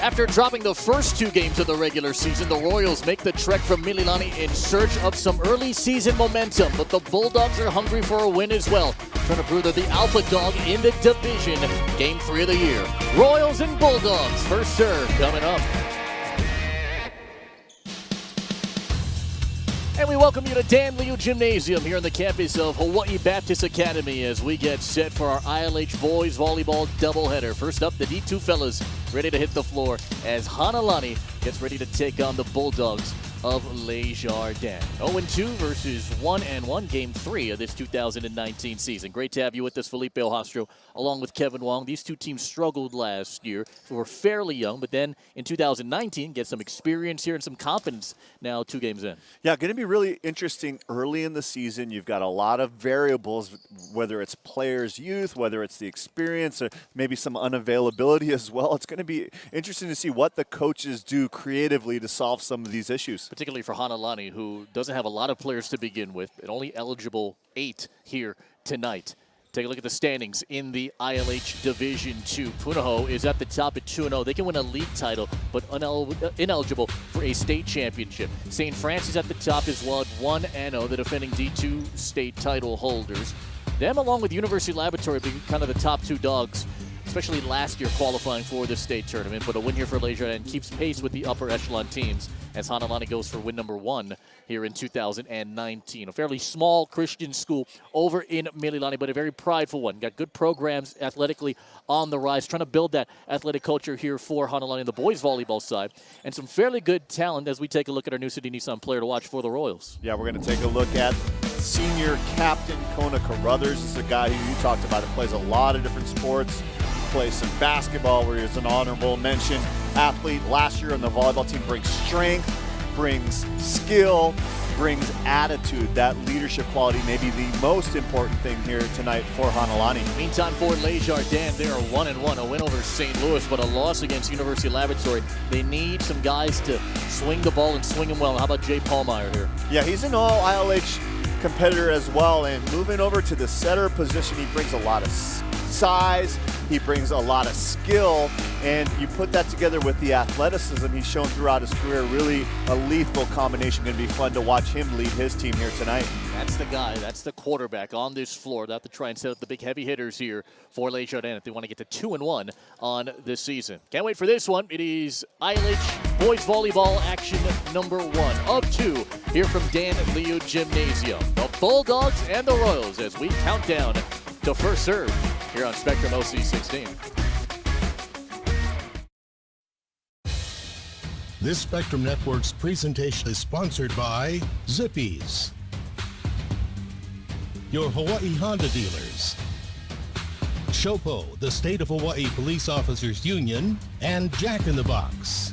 After dropping the first 2 games of the regular season, the Royals make the trek from Mililani in search of some early season momentum, but the Bulldogs are hungry for a win as well, trying to prove they're the alpha dog in the division. Game 3 of the year. Royals and Bulldogs, first serve coming up. And we welcome you to Dan Liu Gymnasium here on the campus of Hawaii Baptist Academy as we get set for our ILH boys volleyball doubleheader. First up, the D2 fellas ready to hit the floor as Hanalani gets ready to take on the Bulldogs of Jardin. 0-2 versus 1-1, game 3 of this 2019 season. Great to have you with us, Felipe Ojastro, along with Kevin Wong. These two teams struggled last year. They were fairly young, but then in 2019, get some experience here and some confidence now 2 games in. Yeah, going to be really interesting early in the season. You've got a lot of variables, whether it's players' youth, whether it's the experience, or maybe some unavailability as well. It's going to be interesting to see what the coaches do creatively to solve some of these issues. Particularly for Hanalani, who doesn't have a lot of players to begin with, and only eligible 8 here tonight. Take a look at the standings in the ILH Division 2. Punahou is at the top at 2-0. They can win a league title, but ineligible for a state championship. St. Francis at the top as well at 1-0, the defending D2 state title holders. Them, along with University Laboratory, being kind of the top 2 dogs, especially last year qualifying for the state tournament. But a win here for Jardin keeps pace with the upper echelon teams as Hanalani goes for win number 1 here in 2019. A fairly small Christian school over in Mililani, but a very prideful one. Got good programs athletically on the rise, trying to build that athletic culture here for Hanalani on the boys volleyball side, and some fairly good talent as we take a look at our New City Nissan player to watch for the Royals. Yeah, we're going to take a look at senior captain Kona Carruthers. This is a guy who you talked about, who plays a lot of different sports. Plays some basketball where he's an honorable mention athlete. Last year on the volleyball team, brings strength, brings skill, brings attitude. That leadership quality may be the most important thing here tonight for Hanalani. Meantime, for Jardin, they are 1-1, a win over St. Louis, but a loss against University Laboratory. They need some guys to swing the ball and swing them well. How about Jay Paulmeyer here? Yeah, he's an all ILH competitor as well, and moving over to the setter position, he brings a lot of size, he brings a lot of skill, and you put that together with the athleticism he's shown throughout his career. Really a lethal combination. Going to be fun to watch him lead his team here tonight. That's the guy, that's the quarterback on this floor. They'll have to try and set up the big heavy hitters here for Jardin if they want to get to 2-1 on this season. Can't wait for this one. It is ILH boys volleyball action number 1 of 2 here from Dan Liu Gymnasium. The Bulldogs and the Royals as we count down to first serve here on Spectrum OC16. This Spectrum Network's presentation is sponsored by Zippies, your Hawaii Honda dealers, SHOPO, the State of Hawaii Police Officers Union, and Jack in the Box.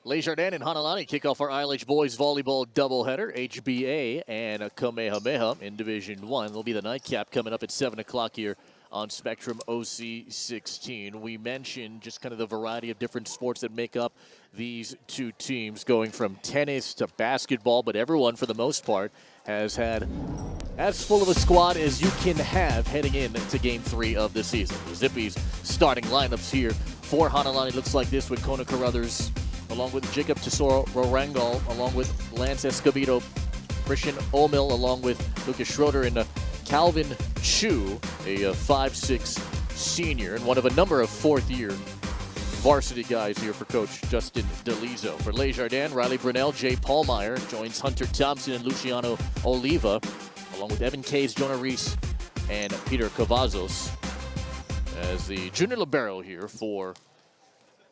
Jardin and Hanalani kick off our ILH boys volleyball doubleheader, HBA and Kamehameha in Division 1. There'll be the nightcap coming up at 7 o'clock here on Spectrum OC16. We mentioned just kind of the variety of different sports that make up these 2 teams, going from tennis to basketball, but everyone, for the most part, has had as full of a squad as you can have heading into Game 3 of the season. The Zippies starting lineups here for Hanalani looks like this, with Kona Carruthers, along with Jacob Tesoro Rorangal, along with Lance Escobedo, Christian Omil, along with Lucas Schroeder, and Calvin Chu, a 5'6" senior, and one of a number of fourth-year varsity guys here for Coach Justin DeLizo. For Jardin, Riley Brunel, Jay Paulmeyer joins Hunter Thompson and Luciano Oliva, along with Evan Case, Jonah Reese, and Peter Cavazos as the junior libero here for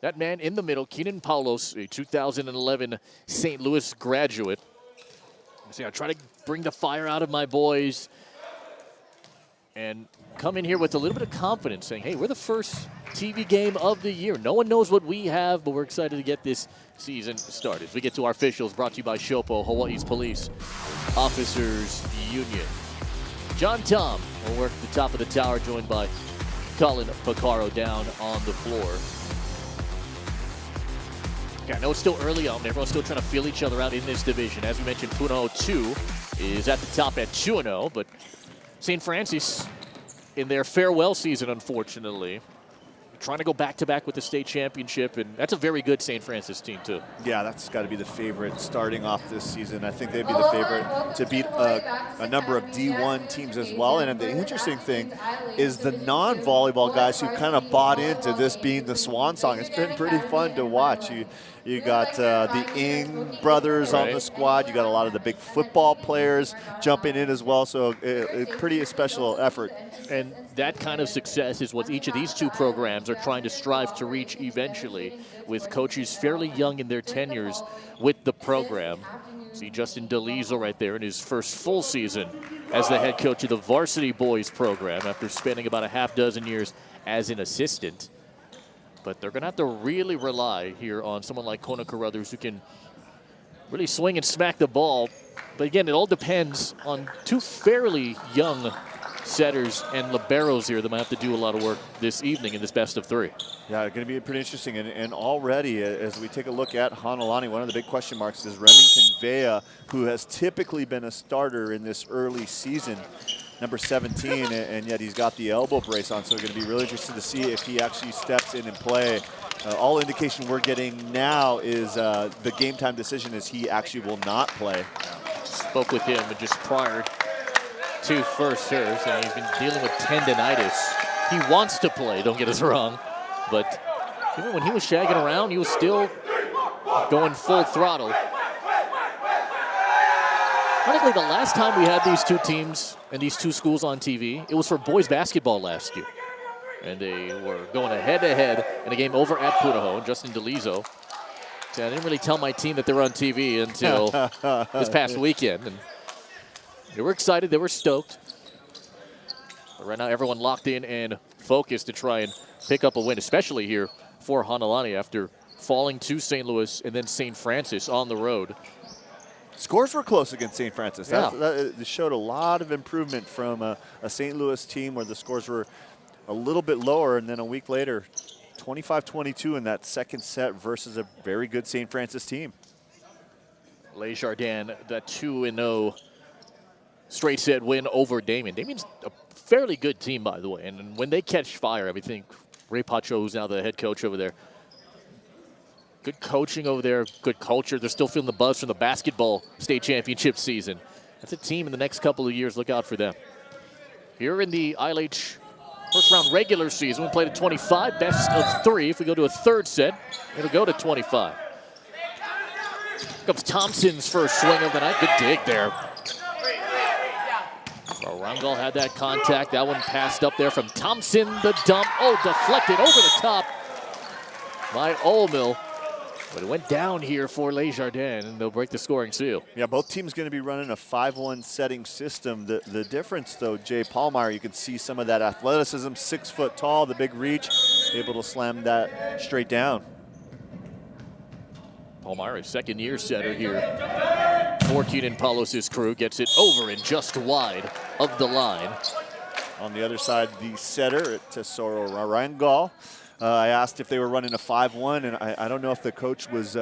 that man in the middle, Keenan Paulos, a 2011 St. Louis graduate. I try to bring the fire out of my boys and come in here with a little bit of confidence, saying, hey, we're the first TV game of the year. No one knows what we have, but we're excited to get this season started. As we get to our officials, brought to you by SHOPO, Hawaii's Police Officers Union. John Tom will work at the top of the tower, joined by Colin Picaro down on the floor. Yeah, I know it's still early on. Everyone's still trying to feel each other out in this division. As we mentioned, Punahou 2 is at the top at 2-0, but St. Francis, in their farewell season, unfortunately, trying to go back-to-back with the state championship, and that's a very good St. Francis team, too. Yeah, that's got to be the favorite starting off this season. I think they'd be the favorite to beat a number of D1 teams as well. And the interesting thing is the non-volleyball guys who've kind of bought into this being the swan song. It's been pretty fun to watch. You got the Ing brothers on the squad. You got a lot of the big football players jumping in as well. So pretty special effort. And that kind of success is what each of these two programs are trying to strive to reach eventually, with coaches fairly young in their tenures with the program. See Justin DeLizo right there in his first full season as the head coach of the varsity boys program after spending about a half dozen years as an assistant. But they're going to have to really rely here on someone like Kona Carruthers, who can really swing and smack the ball. But again, it all depends on two fairly young setters and liberos here that might have to do a lot of work this evening in this best of three. Yeah, it's going to be pretty interesting. And already, as we take a look at Hanalani, one of the big question marks is Remington Vea, who has typically been a starter in this early season, number 17, and yet he's got the elbow brace on. So we're going to be really interested to see if he actually steps in and play. All indication we're getting now is the game time decision is he actually will not play. Spoke with him just prior to first serves, and he's been dealing with tendonitis. He wants to play, don't get us wrong, but even when he was shagging around, he was still going full throttle. Ironically, the last time we had these two teams and these two schools on TV, it was for boys basketball last year. And they were going head-to-head in a game over at Pudaho, and Justin DeLizo. I didn't really tell my team that they were on TV until this past weekend. And they were excited, they were stoked. But right now, everyone locked in and focused to try and pick up a win, especially here for Hanalani after falling to St. Louis and then St. Francis on the road. Scores were close against St. Francis. Yeah. That showed a lot of improvement from a St. Louis team where the scores were a little bit lower, and then a week later, 25-22 in that second set versus a very good St. Francis team. Les Jardin, that 2-0 straight set win over Damien. Damien's a fairly good team, by the way, and when they catch fire, I think Ray Pacho, who's now the head coach over there, good coaching over there, good culture. They're still feeling the buzz from the basketball state championship season. That's a team in the next couple of years. Look out for them. Here in the ILH first round regular season, we played at 25, best of 3. If we go to a third set, it'll go to 25. Here comes Thompson's first swing of the night. Good dig there. So Rangel had that contact. That one passed up there from Thompson. The dump. Oh, deflected over the top by Olmill. But it went down here for Les Jardin, and they'll break the scoring seal. Yeah, both teams going to be running a 5-1 setting system. The difference, though, Jay Pallmeyer, you can see some of that athleticism, 6 foot tall, the big reach, able to slam that straight down. Pallmeyer, a second-year setter here for Keenan Palos' crew, gets it over and just wide of the line. On the other side, the setter, Tesoro Rangel. I asked if they were running a 5-1, and I don't know if the coach was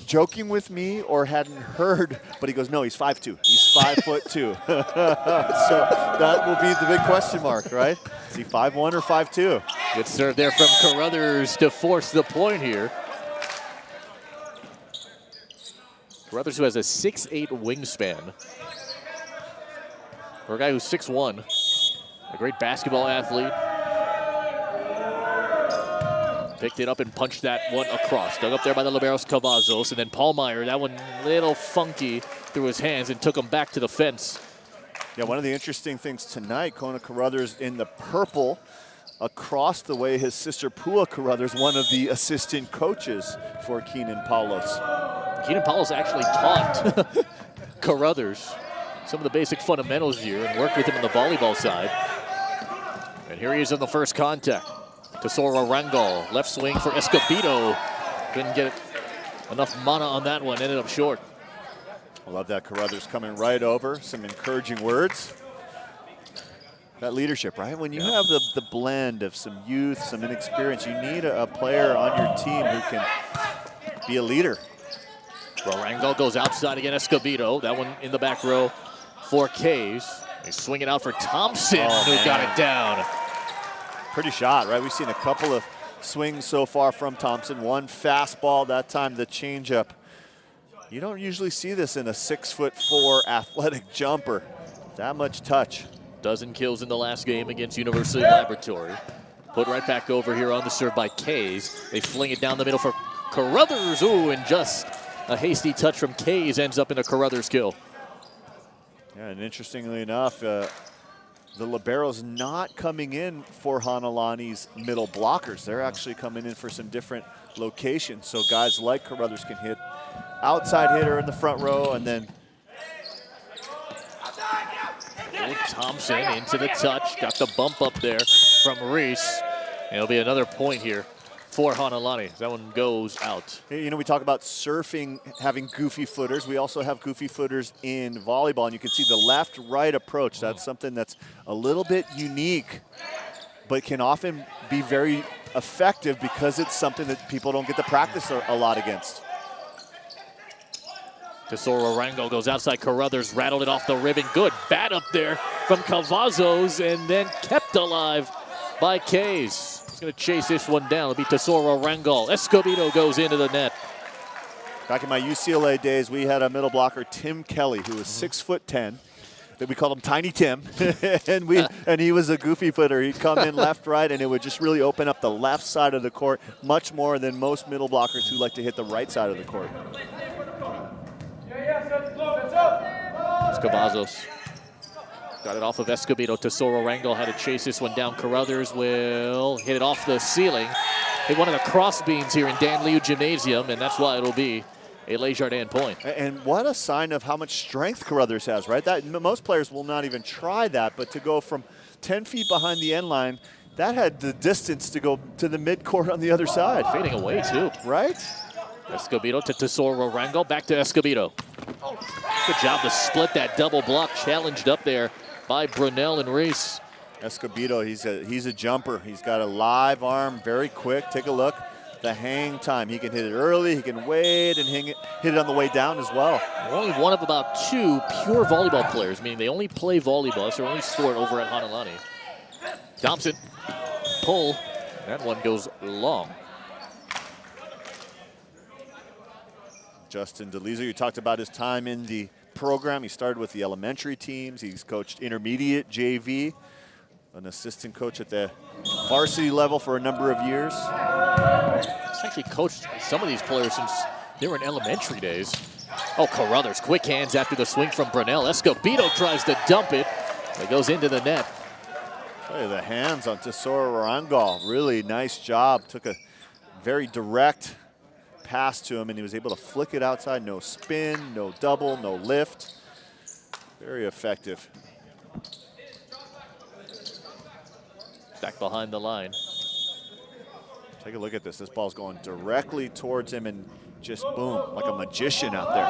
joking with me or hadn't heard, but he goes, no, he's 5'2". He's 5'2". So that will be the big question mark, right? Is he 5'1" or 5'2"? Good serve there from Carruthers to force the point here. Carruthers, who has a 6'8" wingspan. For a guy who's 6'1", a great basketball athlete. Picked it up and punched that one across. Dug up there by the liberos Cavazos, and then Pallmeyer, that one little funky through his hands and him back to the fence. Yeah, one of the interesting things tonight, Kona Carruthers in the purple, across the way his sister Pua Carruthers, one of the assistant coaches for Keenan Palos. Keenan Palos actually taught Carruthers some of the basic fundamentals here and worked with him on the volleyball side. And here he is in the first contact. Tesoro Rangel, left swing for Escobedo. Couldn't get enough mana on that one, ended up short. I love that. Carruthers coming right over, some encouraging words. That leadership, right? When you have the blend of some youth, some inexperience, you need a player on your team who can be a leader. Well, Rangel goes outside again, Escobedo. That one in the back row for Caves. They swing it out for Thompson, who got it down. Pretty shot, right? We've seen a couple of swings so far from Thompson. One fastball, that time the changeup. You don't usually see this in a 6'4" athletic jumper. That much touch. Dozen kills in the last game against University Laboratory. Put right back over here on the serve by Kays. They fling it down the middle for Carruthers. Ooh, and just a hasty touch from Kays ends up in a Carruthers kill. Yeah, and interestingly enough, the libero's not coming in for Hanalani's middle blockers. They're actually coming in for some different locations. So guys like Carruthers can hit outside hitter in the front row, and then Thompson into the touch. Got the bump up there from Reese. And it'll be another point here for Hanalani. That one goes out. You know, we talk about surfing having goofy footers. We also have goofy footers in volleyball, and you can see the left-right approach. That's something that's a little bit unique, but can often be very effective because it's something that people don't get to practice a lot against. Tesoro Rango goes outside. Carruthers rattled it off the ribbon. Good bat up there from Cavazos, and then kept alive by Kays. He's going to chase this one down. It'll be Tesoro Rango. Escobedo goes into the net. Back in my UCLA days, we had a middle blocker, Tim Kelly, who was 6'10". We called him Tiny Tim, and he was a goofy footer. He'd come in left, right, and it would just really open up the left side of the court much more than most middle blockers who like to hit the right side of the court. Cavazos got it off of Escobedo. Tesoro Rango had to chase this one down. Carruthers will hit it off the ceiling. Hit one of the cross beams here in Dan Liu Gymnasium, and that's why it'll be a Les Jardin point. And what a sign of how much strength Carruthers has, right? That most players will not even try that, but to go from 10 feet behind the end line, that had the distance to go to the midcourt on the other side. Fading away, too. Right? Escobedo to Tesoro Rango. Back to Escobedo. Good job to split that double block. Challenged up there by Brunel and Reese. Escobedo, he's a jumper. He's got a live arm, very quick. Take a look. The hang time. He can hit it early. He can wait and hit it on the way down as well. Only one of about two pure volleyball players, meaning they only play volleyball. It's their only sport over at Hanalani. Thompson, pull. That one goes long. Justin DeLiza, you talked about his time in the program. He started with the elementary teams. He's coached intermediate, JV, an assistant coach at the varsity level for a number of years. He's actually coached some of these players since they were in elementary days. Oh, Carruthers, quick hands after the swing from Brunel. Escobedo tries to dump it. It goes into the net. Hey, the hands on Tesoro Rango. Really nice job. Took a very direct pass to him, and he was able to flick it outside. No spin, no double, no lift. Very effective. Back behind the line. Take a look at this. This ball's going directly towards him and just boom, like a magician out there.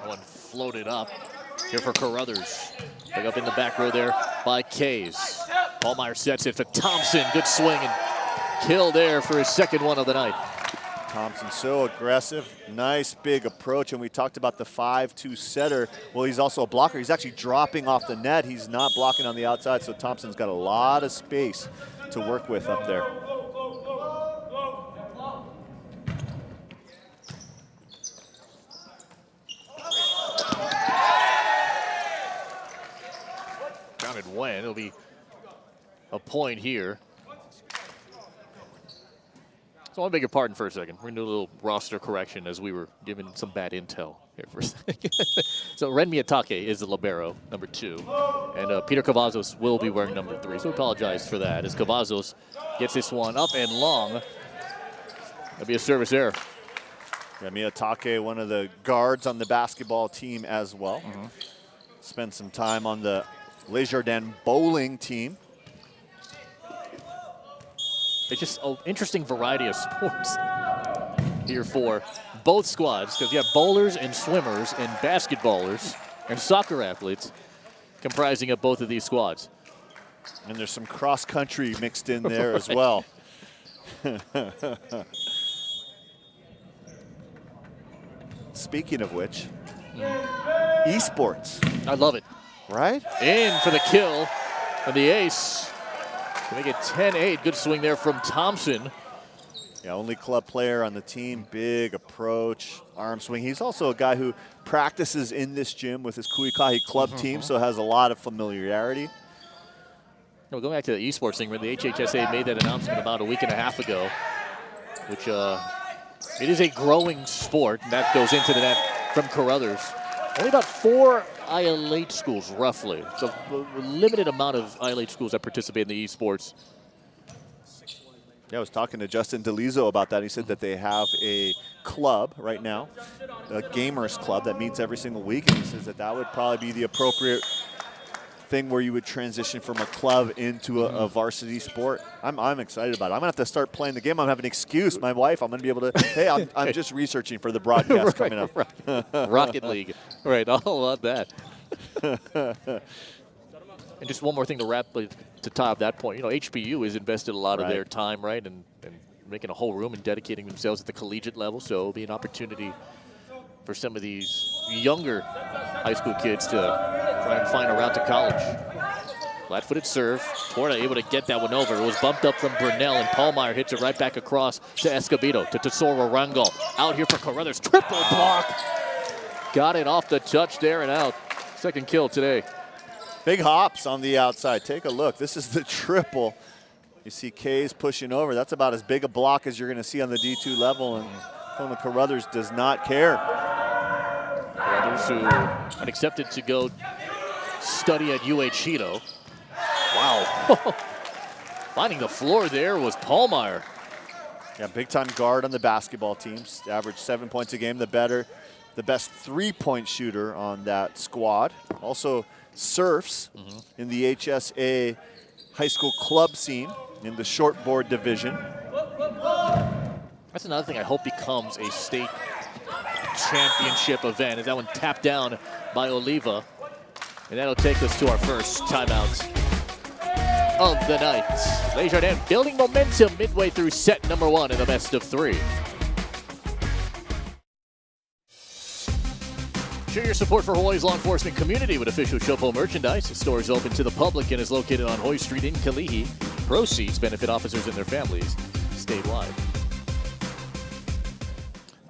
One floated up here for Carruthers. Pick up in the back row there by Kays. Hallmeyer sets it to Thompson. Good swing and kill there for his second one of the night. Thompson so aggressive, nice big approach, and we talked about the 5-2 setter. Well, he's also a blocker. He's actually dropping off the net. He's not blocking on the outside, so Thompson's got a lot of space to work with up there. Counted when. It'll be a point here. So I beg your pardon for a second. We're going to do a little roster correction as we were given some bad intel here for a second. So Ren Miyatake is the libero, number 2. And Peter Cavazos will be wearing number 3. So we apologize for that as Cavazos gets this one up and long. That'll be a service error. Yeah, Miyatake, one of the guards on the basketball team as well. Spent some time on the Les Jardin bowling team. It's just an interesting variety of sports here for both squads, because you have bowlers and swimmers and basketballers and soccer athletes comprising of both of these squads. And there's some cross country mixed in there as well. Speaking of which, esports. I love it. Right? In for the kill and the ace. to make it 10-8. Good swing there from Thompson. Yeah, only club player on the team. Big approach, arm swing. He's also a guy who practices in this gym with his Kuikahi club team, so has a lot of familiarity. No, going back to the esports thing, where the HHSA made that announcement about a week and a half ago, which it is a growing sport, and that goes into the net from Carruthers. Only about 4 IL8 schools, roughly. So a limited amount of IL8 schools that participate in the esports. Yeah, I was talking to Justin DeLizo about that. He said that they have a club right now, a gamers club that meets every single week, and he says that that would probably be the appropriate thing where you would transition from a club into a varsity sport. I'm excited about it. I'm gonna have to start playing the game. I'm having an excuse. My wife, I'm gonna be able to, hey, I'm just researching for the broadcast coming up. Right. Rocket League. Right, all about that. And just one more thing to wrap to tie up that point. You know, HBU has invested a lot of their time, right, and making a whole room and dedicating themselves at the collegiate level. So it'll be an opportunity for some of these younger high school kids to try and find a route to college. Flat-footed serve. Torta able to get that one over. It was bumped up from Brunel, and Paulmeyer hits it right back across to Escobedo, to Tesoro Rangel. Out here for Carruthers. Triple block. Got it off the touch there and out. Second kill today. Big hops on the outside. Take a look. This is the triple. You see K's pushing over. That's about as big a block as you're going to see on the D2 level, and Kona Carruthers does not care. Carruthers, who had accepted to go study at UH Hito. Wow. Finding the floor there was Paulmeyer. Yeah, big-time guard on the basketball teams. Average 7 points a game, the best three-point shooter on that squad. Also surfs in the HSA high school club scene in the shortboard division. That's another thing I hope becomes a state championship event. Is that one tapped down by Oliva. And that'll take us to our first timeout of the night. Les Jardin building momentum midway through set number 1 in the best of 3. Show your support for Hawaii's law enforcement community with official Chopo merchandise. The store is open to the public and is located on Hoy Street in Kalihi. Proceeds benefit officers and their families statewide.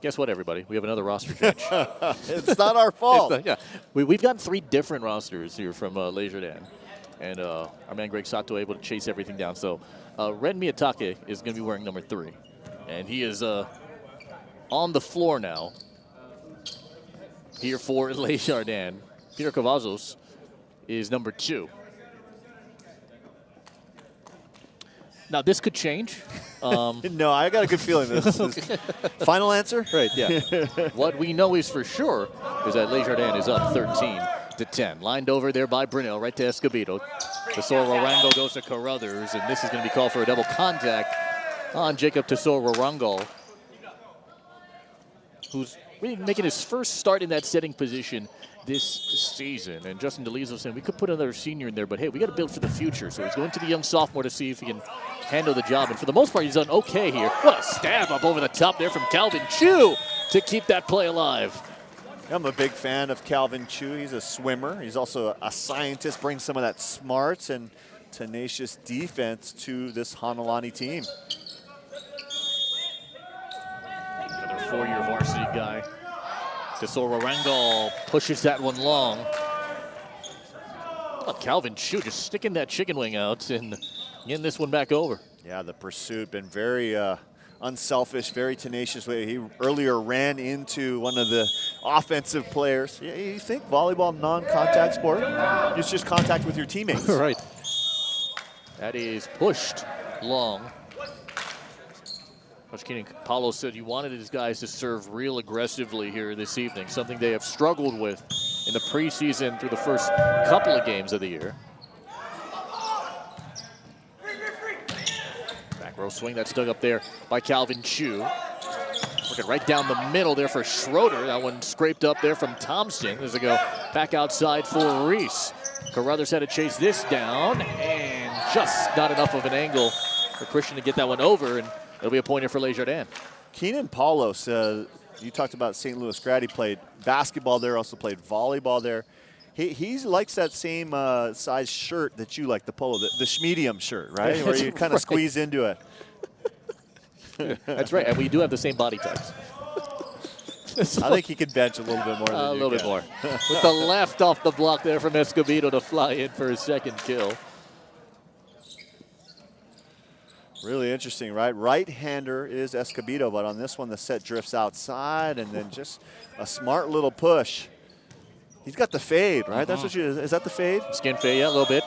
Guess what, everybody? We have another roster change. It's not our fault. Yeah, we've gotten 3 different rosters here from Les Jardin. And our man Greg Sato able to chase everything down. So Ren Miyatake is going to be wearing number 3. And he is on the floor now here for Les Jardin. Peter Cavazos is number 2. Now, this could change. No, I got a good feeling this is final answer? Right, yeah. What we know is for sure is that Les Jardin is up 13-10. Lined over there by Brunel, right to Escobedo. Tesoro Rangel goes to Carruthers, and this is going to be called for a double contact on Jacob Tesoro Rangel, who's really making his first start in that setting position this season. And Justin DeLizo saying we could put another senior in there, but hey, we got to build for the future. So he's going to the young sophomore to see if he can handle the job. And for the most part, he's done okay here. What a stab up over the top there from Calvin Chu to keep that play alive. I'm a big fan of Calvin Chu. He's a swimmer. He's also a scientist, brings some of that smarts and tenacious defense to this Hanalani team. Another 4-year varsity guy. Tesoro Rangel pushes that one long. Oh, Calvin Chu just sticking that chicken wing out and getting this one back over. Yeah, the pursuit been very unselfish, very tenacious. He earlier ran into one of the offensive players. Yeah, you think volleyball non-contact sport? It's just contact with your teammates. Right. That is pushed long. Coach Keenan Paulo said he wanted his guys to serve real aggressively here this evening, something they have struggled with in the preseason through the first couple of games of the year. Back row swing that's dug up there by Calvin Chu. Working right down the middle there for Schroeder. That one scraped up there from Thompson. As they go back outside for Reese. Carruthers had to chase this down, and just not enough of an angle for Christian to get that one over, and it'll be a pointer for Les Jardin. Keenan Paulos, you talked about St. Louis grad. He played basketball there, also played volleyball there. He likes that same size shirt that you like, the polo, the schmedium shirt, right? Where you kind of squeeze into it. That's right, and we do have the same body types. I think he could bench a little bit more than A little bit more. With the left off the block there from Escobedo to fly in for his second kill. Really interesting, right? Right-hander is Escobedo, but on this one, the set drifts outside, and then just a smart little push. He's got the fade, right? That's what is that the fade? Skin fade, yeah, a little bit.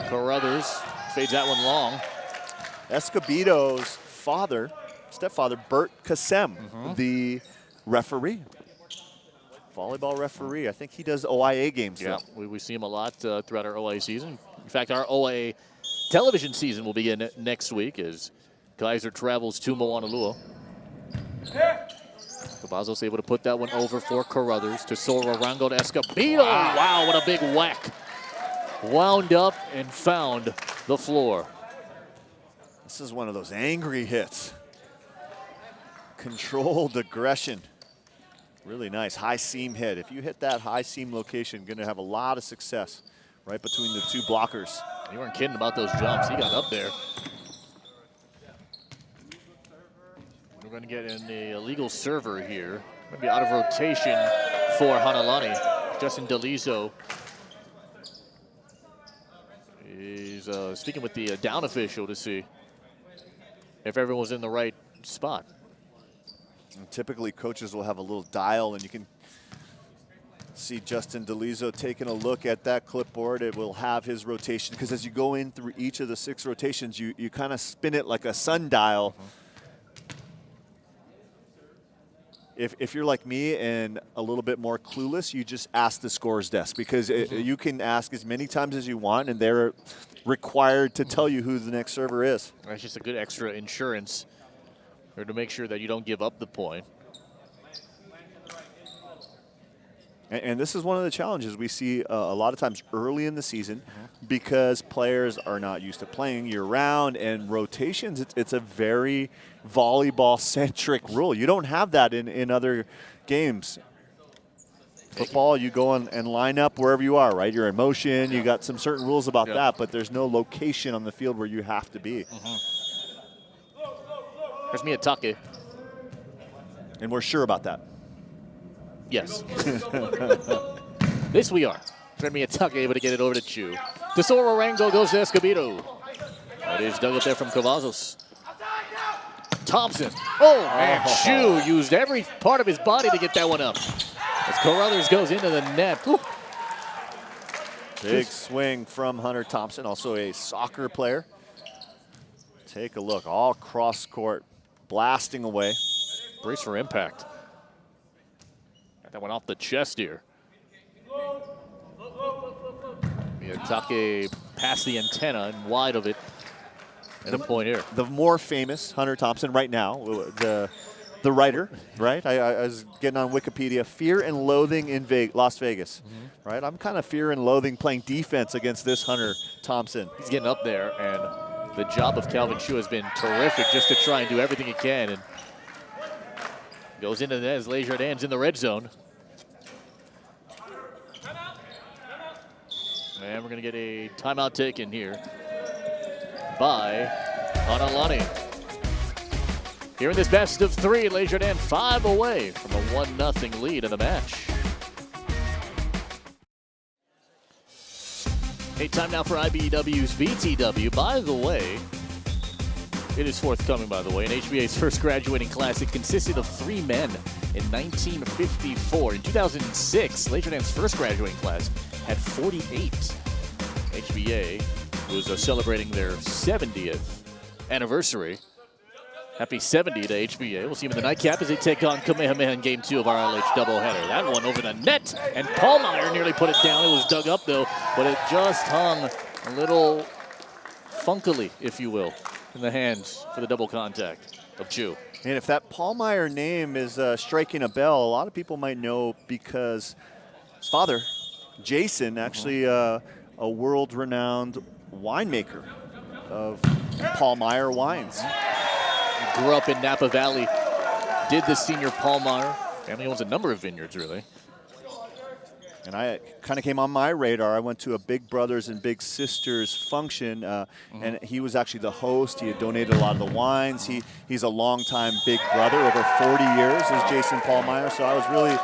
Carruthers fades that one long. Escobedo's stepfather, Bert Kassem, the referee. Volleyball referee. I think he does OIA games. Yeah, we see him a lot throughout our OIA season. In fact, our OIA television season will begin next week as Kaiser travels to Moanalua. Cavazos able to put that one over for Carruthers to Sororango to Escobedo. Wow, what a big whack. Wound up and found the floor. This is one of those angry hits. Controlled aggression. Really nice high seam hit. If you hit that high seam location, going to have a lot of success right between the two blockers. You weren't kidding about those jumps. He got up there. We're going to get in the illegal server here. Going to be out of rotation for Hanalani. Justin Delizo is speaking with the down official to see if everyone's in the right spot. And typically, coaches will have a little dial, and you can see Justin Delizo taking a look at that clipboard. It will have his rotation, because as you go in through each of the 6 rotations, you kind of spin it like a sundial. If you're like me and a little bit more clueless, you just ask the scorer's desk, because you can ask as many times as you want, and they're required to tell you who the next server is. That's just a good extra insurance or to make sure that you don't give up the point. And this is one of the challenges we see a lot of times early in the season, because players are not used to playing year-round, and rotations, it's a very volleyball-centric rule. You don't have that in other games. Football, you go and line up wherever you are, right? You're in motion. You got some certain rules about that, but there's no location on the field where you have to be. There's Miyatake. And we're sure about that. Yes. This we are. Miyatake able to get it over to Chu. To Sororango goes to Escobedo. That is dug up there from Cavazos. Thompson. Oh, man. Chu used every part of his body to get that one up. As Carruthers goes into the net. Whew. Big swing from Hunter Thompson, also a soccer player. Take a look, all cross court, blasting away. Brace for impact. Got that one off the chest here. Miyatake past the antenna and wide of it. And a point here. The more famous Hunter Thompson right now, the writer, right? I was getting on Wikipedia, Fear and Loathing in Las Vegas, right? I'm kind of fear and loathing playing defense against this Hunter Thompson. He's getting up there, and the job of Calvin Chu has been terrific just to try and do everything he can. And goes into the net as Jardin's in the red zone. And we're going to get a timeout taken here by Hanalani. Here in this best of 3, Jardin 5 away from a 1-0 lead in the match. Hey, time now for IBEW's BTW. By the way, it is forthcoming, by the way. And HBA's first graduating class, it consisted of 3 men in 1954. In 2006, Jardin's first graduating class had 48. HBA was celebrating their 70th anniversary. Happy 70 to HBA. We'll see him in the nightcap as they take on Kamehameha in Game 2 of our LH doubleheader. That one over the net, and Paulmeyer nearly put it down. It was dug up, though, but it just hung a little funkily, if you will, in the hands for the double contact of Chu. And if that Paulmeyer name is striking a bell, a lot of people might know because his father, Jason, actually a world-renowned winemaker of Paulmeyer wines. He grew up in Napa Valley, did the senior Paulmeyer. Family owns a number of vineyards, really. And I kind of came on my radar. I went to a Big Brothers and Big Sisters function, and he was actually the host. He had donated a lot of the wines. He's a longtime Big Brother, over 40 years, is Jason Paulmeyer, so I was really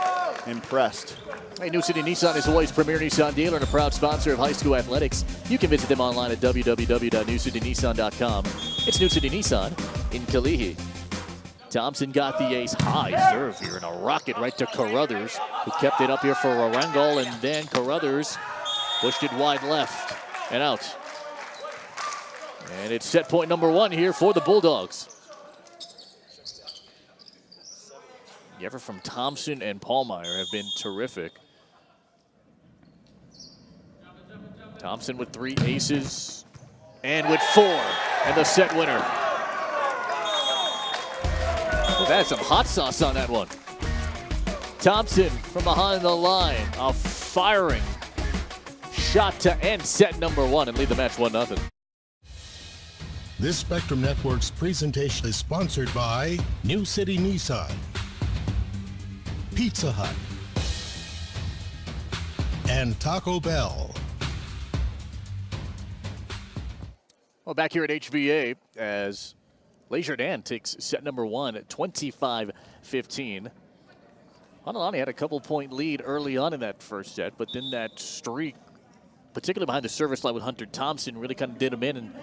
impressed. Hey, New City Nissan is Hawaii's premier Nissan dealer and a proud sponsor of high school athletics. You can visit them online at www.newcitynissan.com. It's New City Nissan in Kalihi. Thompson got the ace. High serve here and a rocket right to Carruthers, who kept it up here for Warangol, and then Carruthers pushed it wide left and out. And it's set point number 1 here for the Bulldogs. The effort from Thompson and Paulmeyer have been terrific. Thompson with 3 aces and with 4, and the set winner. Well, that's some hot sauce on that one. Thompson from behind the line, a firing shot to end set number 1 and lead the match 1-0. This Spectrum Network's presentation is sponsored by New City Nissan, Pizza Hut, and Taco Bell. Well, back here at HBA as Jardin takes set number 1 at 25-15. Hanalani had a couple-point lead early on in that first set, but then that streak, particularly behind the service line with Hunter Thompson, really kind of did them in, and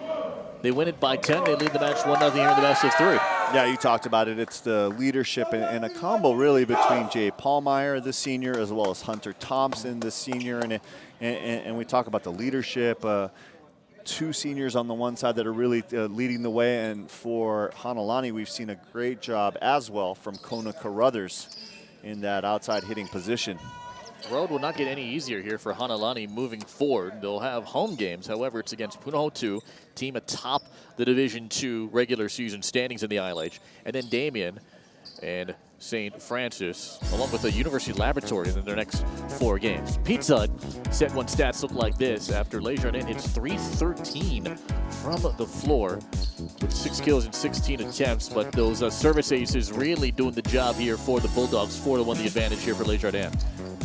they win it by 10. They lead the match 1-0 here in the best of 3. Yeah, you talked about it. It's the leadership and a combo really between Jay Paulmeyer, the senior, as well as Hunter Thompson, the senior, and we talk about the leadership. 2 seniors on the one side that are really leading the way, and for Hanalani, we've seen a great job as well from Kona Carruthers in that outside hitting position. The road will not get any easier here for Hanalani moving forward. They'll have home games. However, it's against Punahou 2, team atop the Division II regular season standings in the ILH. And then Damien and St. Francis, along with the University Laboratory in their next 4 games. Pizza Hut set 1 stats look like this after Jardin hits .313 from the floor with 6 kills and 16 attempts, but those service aces really doing the job here for the Bulldogs. 4-1 the advantage here for Jardin.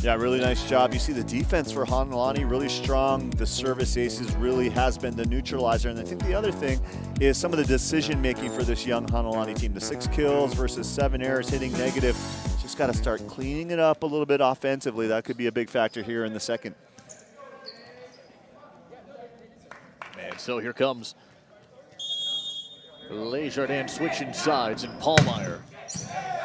Yeah, really nice job. You see the defense for Hanalani really strong. The service aces really has been the neutralizer. And I think the other thing is some of the decision making for this young Hanalani team. The 6 kills versus 7 errors, hitting negative. Just got to start cleaning it up a little bit offensively. That could be a big factor here in the second. And so here comes Jardin switching sides, and Paulmeyer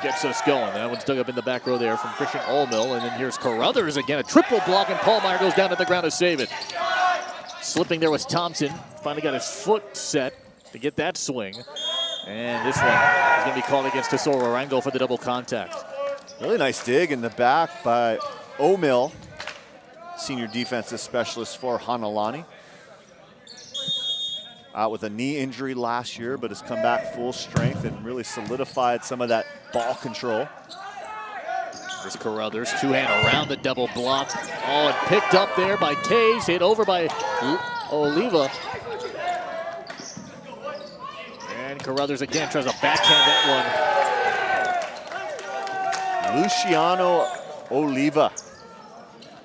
gets us going. That one's dug up in the back row there from Christian Olmill. And then here's Carruthers again. A triple block, and Paulmeyer goes down to the ground to save it. Slipping there was Thompson. Finally got his foot set to get that swing. And this one is going to be called against Tesoro Arango for the double contact. Really nice dig in the back by Olmill, senior defensive specialist for Hanalani. Out with a knee injury last year, but has come back full strength and really solidified some of that ball control. There's Carruthers, 2-hand around the double block. Oh, and picked up there by Kays, hit over by Oliva. And Carruthers again tries to backhand that one. Luciano Oliva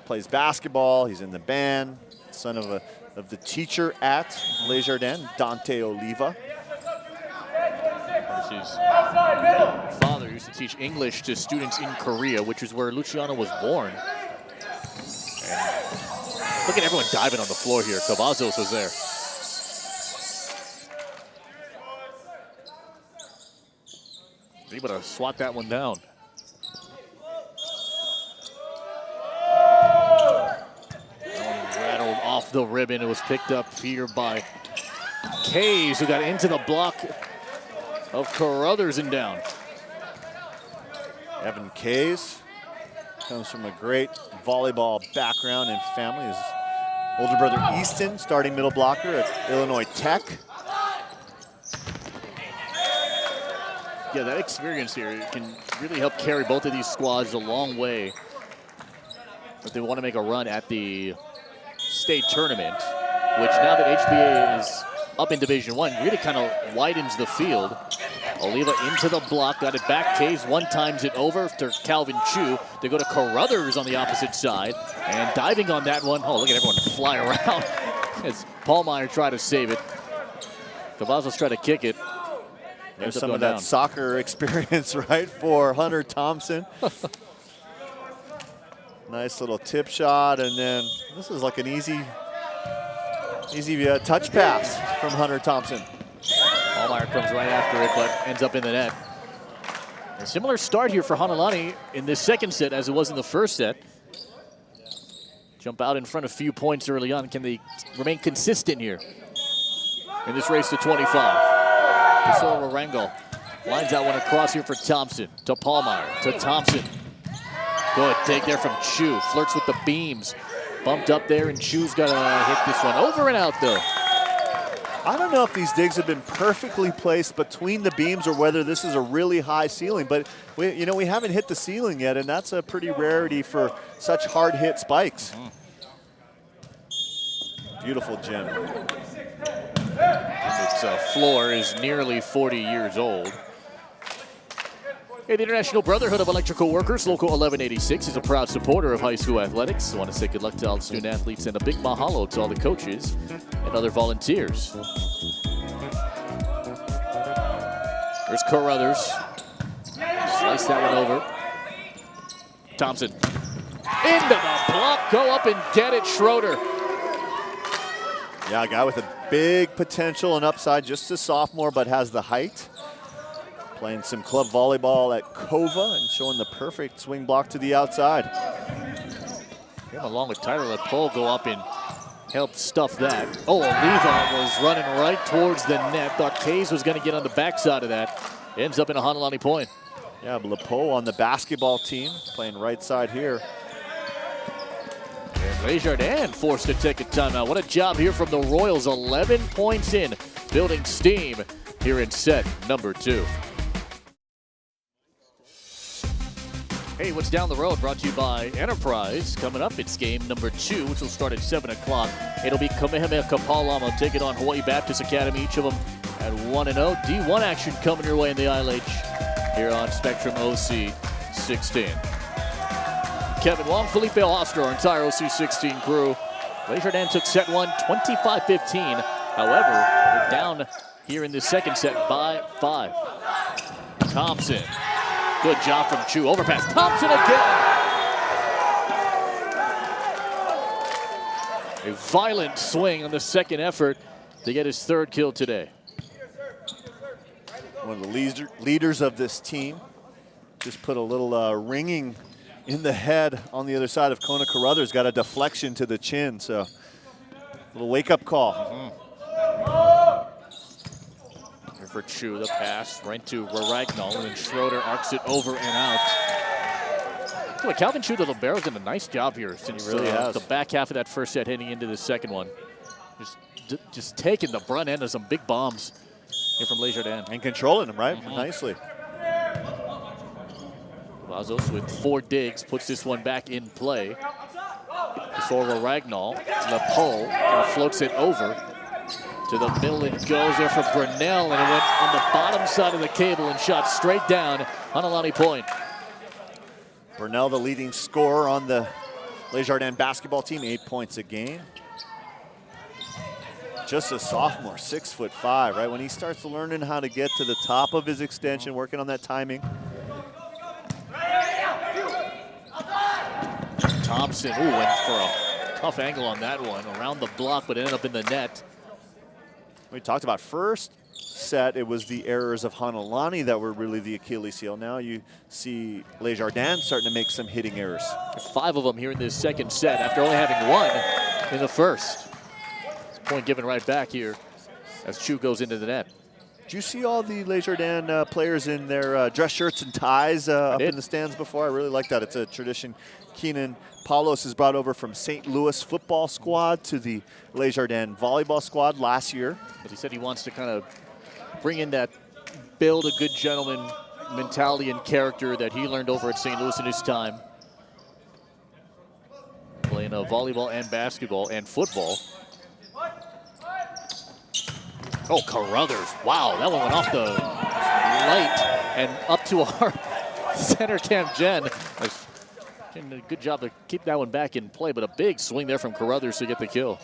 plays basketball. He's in the band, son of the teacher at Jardin, Dante Oliva. His father used to teach English to students in Korea, which is where Luciano was born. And look at everyone diving on the floor here. Cavazos was there. Able to swat that one down. Rattled off the ribbon. It was picked up here by Kays, who got into the block of Carruthers and down. Evan Kays comes from a great volleyball background and family. His older brother Easton, starting middle blocker at Illinois Tech. Yeah, that experience here can really help carry both of these squads a long way if they want to make a run at the state tournament, which now that HBA is up in Division I, really kind of widens the field. Oliva into the block, got it back. Taves one times it over to Calvin Chu. They go to Carruthers on the opposite side. And diving on that one. Oh, look at everyone fly around as Paulmeyer tried to save it. Cavazos tried to kick it. There's some of that soccer experience, right, for Hunter Thompson. Nice little tip shot, and then this is like an easy touch pass from Hunter Thompson. Paulmeyer comes right after it, but ends up in the net. A similar start here for Hanalani in this second set as it was in the first set. Jump out in front a few points early on. Can they remain consistent here in this race to 25? Pesoro Rangel lines that one across here for Thompson. To Paulmeyer, to Thompson. Good take there from Chu. Flirts with the beams. Bumped up there, and Chu's got to hit this one. Over and out, though. I don't know if these digs have been perfectly placed between the beams or whether this is a really high ceiling, but we haven't hit the ceiling yet, and that's a pretty rarity for such hard hit spikes. Beautiful gem. Its floor is nearly 40 years old. Hey, the International Brotherhood of Electrical Workers, Local 1186, is a proud supporter of high school athletics. I want to say good luck to all the student athletes and a big mahalo to all the coaches and other volunteers. There's Carruthers. Slice that one over. Thompson. Into the block. Go up and get it, Schroeder. Yeah, a guy with a big potential and upside, just a sophomore, but has the height. Playing some club volleyball at Kova and showing the perfect swing block to the outside. Him along with Tyler LePole go up and help stuff that. Oh, Oliva was running right towards the net. Thought Taves was going to get on the backside of that. Ends up in a Hanalani point. Yeah, LePole on the basketball team, playing right side here. And Jardin forced to take a timeout. What a job here from the Royals. 11 points in, building steam here in set number 2. Hey, what's down the road? Brought to you by Enterprise. Coming up, it's game number 2, which will start at 7 o'clock. It'll be Kamehameha Kapalama taking on Hawaii Baptist Academy, each of them at 1-0. D1 action coming your way in the ILH here on Spectrum OC 16. Kevin Wong, Felipe Ostro, our entire OC 16 crew. Jardin took set 1, 25-15. However, we're down here in the second set by 5. Thompson. Good job from Chu. Overpass. Thompson again. A violent swing on the second effort to get his 3rd kill today. One of the leaders of this team. Just put a little ringing in the head on the other side of Kona Carruthers. Got a deflection to the chin, so a little wake-up call. For Chu, the pass right to Raragnol, and then Schroeder arcs it over and out. Well, Calvin Chu, the libero's done a nice job here since really the back half of that first set, heading into the second one. Just taking the brunt end of some big bombs here from Jardin. And controlling them, right? Nicely. Vazos with 4 digs, puts this one back in play. For Raragnol, LePole floats it over. To the middle it goes there for Brunel, and it went on the bottom side of the cable and shot straight down. Hanalani point. Brunel, the leading scorer on the Jardin basketball team, 8 points a game. Just a sophomore, 6'5", right? When he starts learning how to get to the top of his extension, working on that timing. Thompson, went for a tough angle on that one. Around the block, but ended up in the net. We talked about first set, it was the errors of Hanalani that were really the Achilles heel. Now you see Jardin starting to make some hitting errors. 5 of them here in this second set after only having 1 in the first. Point given right back here as Chu goes into the net. Did you see all the Jardin players in their dress shirts and ties up in the stands before? I really like that. It's a tradition Keenan Paulos has brought over from St. Louis football squad to the Jardin volleyball squad last year. But he said he wants to kind of bring in that build a good gentleman mentality and character that he learned over at St. Louis in his time. Playing volleyball and basketball and football. Oh, Carruthers. Wow, that one went off the light and up to our center cam Jen. Doing a good job to keep that one back in play, but a big swing there from Carruthers to get the kill.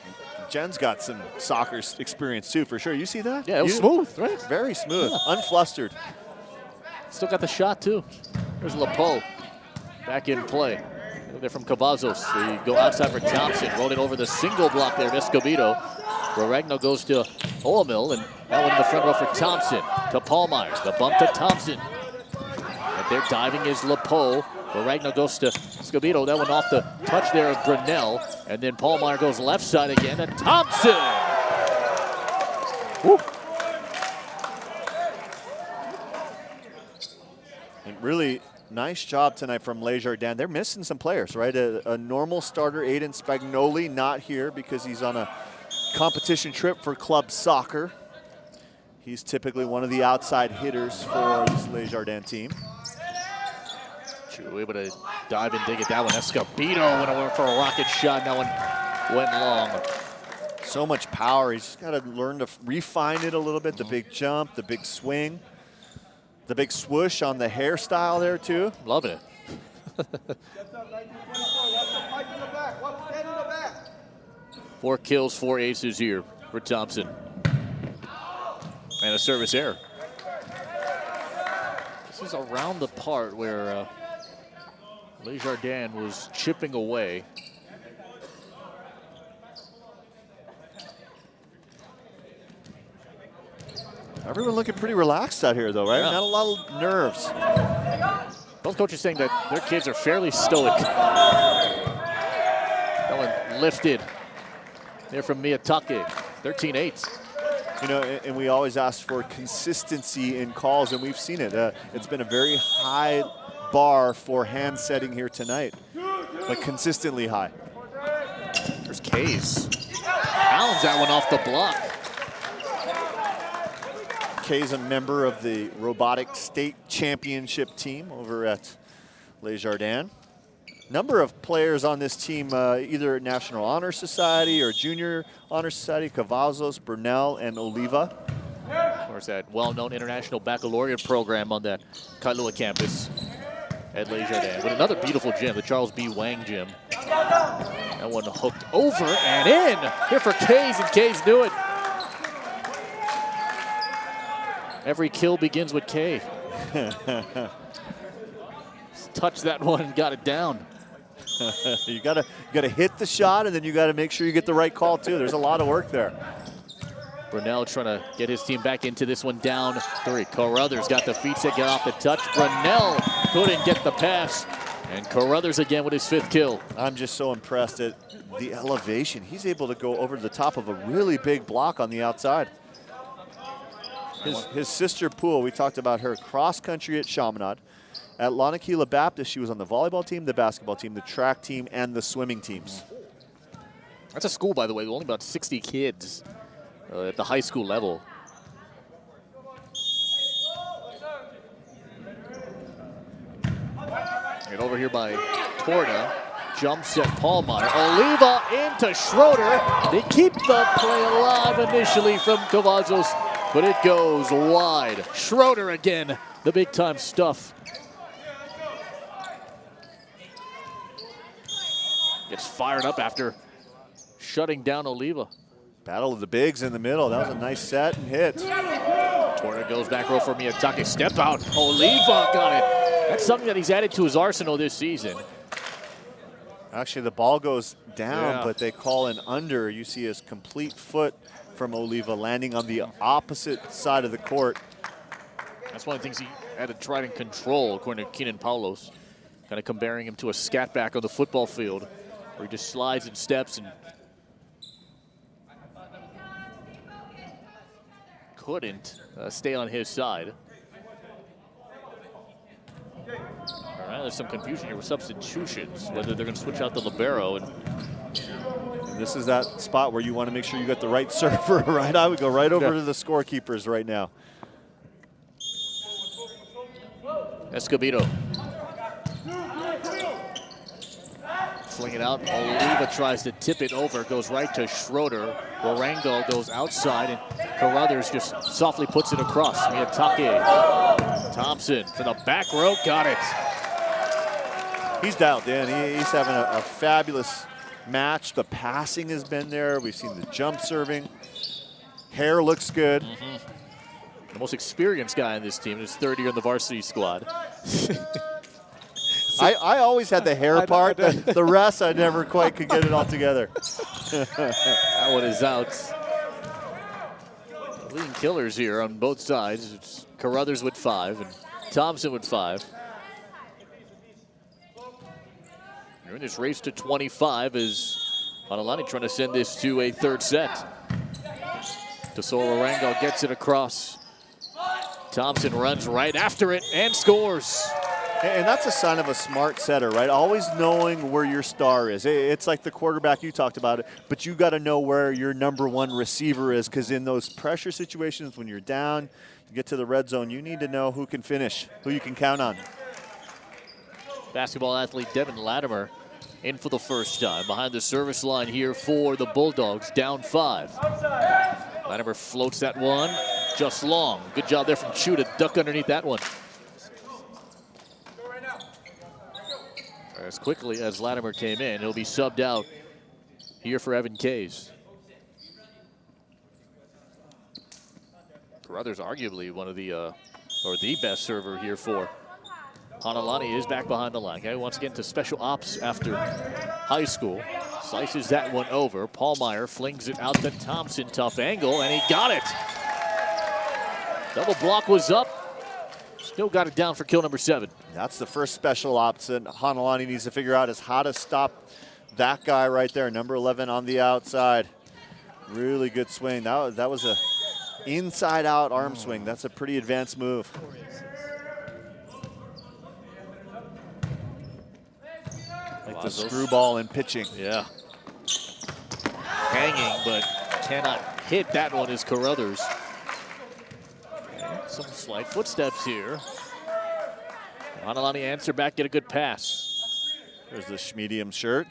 Jen's got some soccer experience too, for sure. You see that? Yeah, it was smooth, right? Very smooth, yeah. Unflustered. Still got the shot too. There's Lepeau back in play. They're from Cavazos. They go outside for Thompson, rolling over the single block there of Escobedo. Ragno goes to Olamil, and that one in the front row for Thompson. To Paulmeyer, the bump to Thompson. And there diving is Lepeau. Ragno goes to Escobedo. That one off the touch there of Brunel. And then Paulmeyer goes left side again, and Thompson! Woo. And really nice job tonight from Les Jardins. They're missing some players, right? A normal starter, Aiden Spagnoli, not here because he's on a competition trip for club soccer. He's typically one of the outside hitters for this Les Jardins team. Able to dive and dig at that one. Escobedo went over for a rocket shot. That one went long. So much power. He's got to learn to refine it a little bit. The big jump, the big swing, the big swoosh on the hairstyle there too. Loving it. 4 kills, 4 aces here for Thompson. And a service error. This is around the part where Les Jardins was chipping away. Everyone looking pretty relaxed out here though, right? Yeah. Not a lot of nerves. Both coaches saying that their kids are fairly stoic. That one lifted there from Miyatake, 13-8. You know, and we always ask for consistency in calls, and we've seen it. It's been a very high bar for hand setting here tonight, but consistently high. There's Kays. Pounds that one off the block. Kay's a member of the robotic state championship team over at Les Jardins. Number of players on this team, either National Honor Society or Junior Honor Society, Cavazos, Brunel, and Oliva. Of course, that well-known international baccalaureate program on that Kailua campus at Les Jardins. With another beautiful gym, the Charles B. Wang gym. That one hooked over and in. Here for Kays, and Kays knew it. Every kill begins with K. Touched that one and got it down. you gotta hit the shot, and then you gotta make sure you get the right call too. There's a lot of work there. Brunel trying to get his team back into this one, down 3. Carruthers got the feet set, get off the touch. Brunel couldn't get the pass. And Carruthers again with his 5th kill. I'm just so impressed at the elevation. He's able to go over the top of a really big block on the outside. His sister Poole, we talked about her, cross country at Chaminade. At Lanakila Baptist, she was on the volleyball team, the basketball team, the track team, and the swimming teams. That's a school, by the way, with only about 60 kids at the high school level. And over here by Torda, jumps at Paulmeyer. Oliva into Schroeder. They keep the play alive initially from Cavazos, but it goes wide. Schroeder again, the big time stuff. Gets fired up after shutting down Oliva. Battle of the bigs in the middle. That was a nice set and hit. Torda goes back row for Miyatake. Step out. Oliva got it. That's something that he's added to his arsenal this season. Actually, the ball goes down, but they call an under. You see his complete foot from Oliva landing on the opposite side of the court. That's one of the things he had to try and control, according to Keenan Paulos. Kind of comparing him to a scat back on the football field, where he just slides and steps and couldn't stay on his side. All right, there's some confusion here with substitutions, whether they're going to switch out the libero. And this is that spot where you want to make sure you got the right server, right? I would go right over to the scorekeepers right now. Escobedo. fling it out. Oliva tries to tip it over, goes right to Schroeder. Warango goes outside, and Carruthers just softly puts it across. Miyatake. Thompson to the back row, got it. He's dialed in. He's having a fabulous match. The passing has been there. We've seen the jump serving. Hair looks good. The most experienced guy in this team, his third year in the varsity squad. I always had the hair part. The rest, I never quite could get it all together. That one is out. Leading killers here on both sides. It's Carruthers with 5 and Thompson with 5. You're in this race to 25 as Hanalani trying to send this to a third set. Tesoro Rango gets it across. Thompson runs right after it and scores. And that's a sign of a smart setter, right? Always knowing where your star is. It's like the quarterback, you talked about it, but you got to know where your #1 receiver is, because in those pressure situations, when you're down, you get to the red zone, you need to know who can finish, who you can count on. Basketball athlete Devin Latimer in for the first time behind the service line here for the Bulldogs, down 5. Latimer floats that one just long. Good job there from Chu to duck underneath that one. As quickly as Latimer came in, he'll be subbed out here for Evan Kays. Carruthers arguably one of the, or the best server here for Hanalani. Is back behind the line. Guy who wants to get into special ops after high school. Slices that one over. Paulmeyer flings it out to Thompson. Tough angle, and he got it. Double block was up. Still got it down for kill number 7. That's the first special ops that Hanalani needs to figure out, is how to stop that guy right there, number 11 on the outside. Really good swing. That was a inside-out arm swing. That's a pretty advanced move. Like the screwball in pitching. Yeah. Hanging, but cannot hit that one is Carruthers. Some slight footsteps here. Hanalani answer back, get a good pass. There's the Schmedium shirt.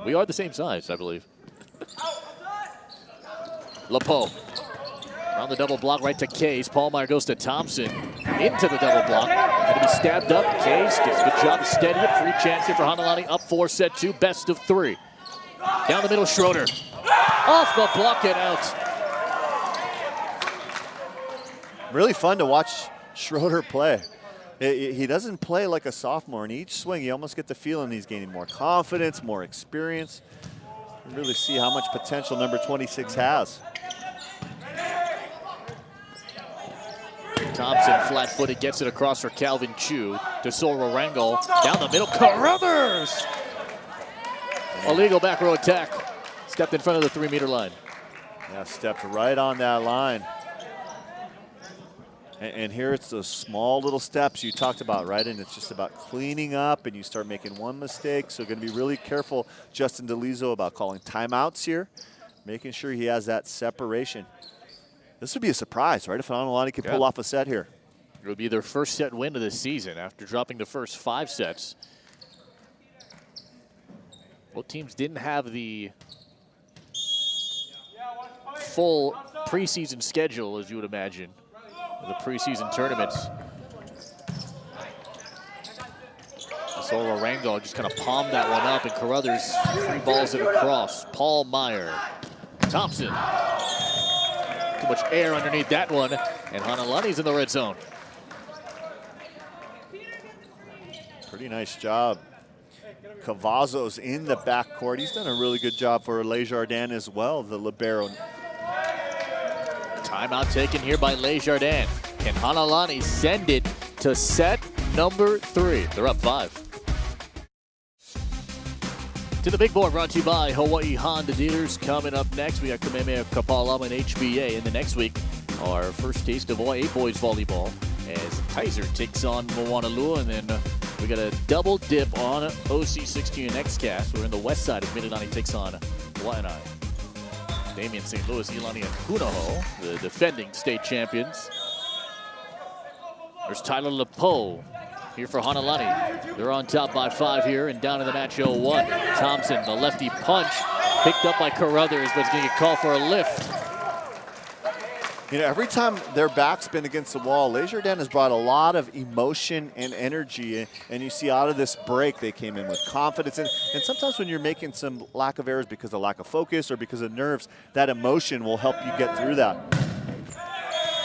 We are the same size, I believe. LaPoe. On the double block right to Kays. Paulmeyer goes to Thompson. Into the double block. Going to be stabbed up. Kays does a good job to steady it. Free chance here for Hanalani. Up 4, set 2, best of 3. Down the middle, Schroeder. Off the block and out. Really fun to watch Schroeder play. He doesn't play like a sophomore. In each swing, you almost get the feeling he's gaining more confidence, more experience. You really see how much potential number 26 has. Thompson, flat-footed, gets it across for Calvin Chu. Tesoro Rango, down the middle, Carruthers! Illegal back row attack. Stepped in front of the 3-meter line. Yeah, stepped right on that line. And here it's those small little steps you talked about, right? And it's just about cleaning up, and you start making one mistake. So going to be really careful, Justin DeLizo, about calling timeouts here, making sure he has that separation. This would be a surprise, right, if Hanalani could pull off a set here. It would be their first set win of the season after dropping the first 5 sets. Both teams didn't have the full preseason schedule, as you would imagine, the preseason tournaments. Tesoro Rango just kind of palmed that one up, and Carruthers free balls it across. Paulmeyer, Thompson. Too much air underneath that one, and Hanalani's in the red zone. Pretty nice job. Cavazos in the backcourt. He's done a really good job for Jardin as well, the libero. Timeout taken here by Jardin. Can Hanalani send it to set number 3? They're up 5. To the big board, brought to you by Hawaii Honda Dealers. Coming up next, we got Kamehameha Kapalama and HBA. And the next week, our first taste of Hawaii boys volleyball as Kaiser takes on Moanalua. And then we got a double dip on OC16 and XCast. We're in the west side of Mililani takes on Waianae. Damian St. Louis, Ilani, and Punahou, the defending state champions. There's Tyler LaPoe here for Hanalani. They're on top by 5 here and down in the match 0-1. Thompson, the lefty punch, picked up by Carruthers, but it's going to get called for a lift. You know, every time their back's been against the wall, Jardin has brought a lot of emotion and energy, and you see out of this break they came in with confidence. And sometimes when you're making some lack of errors because of lack of focus or because of nerves, that emotion will help you get through that.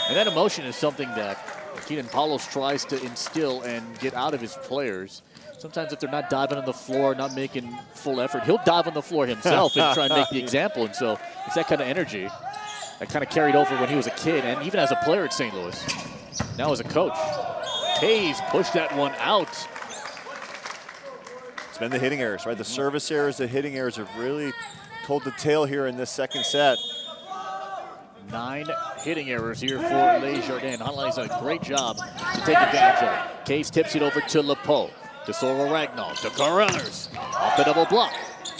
And that emotion is something that Keenan Paulos tries to instill and get out of his players. Sometimes if they're not diving on the floor, not making full effort, he'll dive on the floor himself and try and make the example. And so it's that kind of energy that kind of carried over when he was a kid and even as a player at St. Louis. Now as a coach. Hayes pushed that one out. It's been the hitting errors, right? The service errors, the hitting errors have really told the tale here in this second set. 9 hitting errors here for Jardin. Hanalani's done a great job to take advantage of it. Case tips it over to Lepeau. To Sora Ragnall. To Carruthers. Off the double block.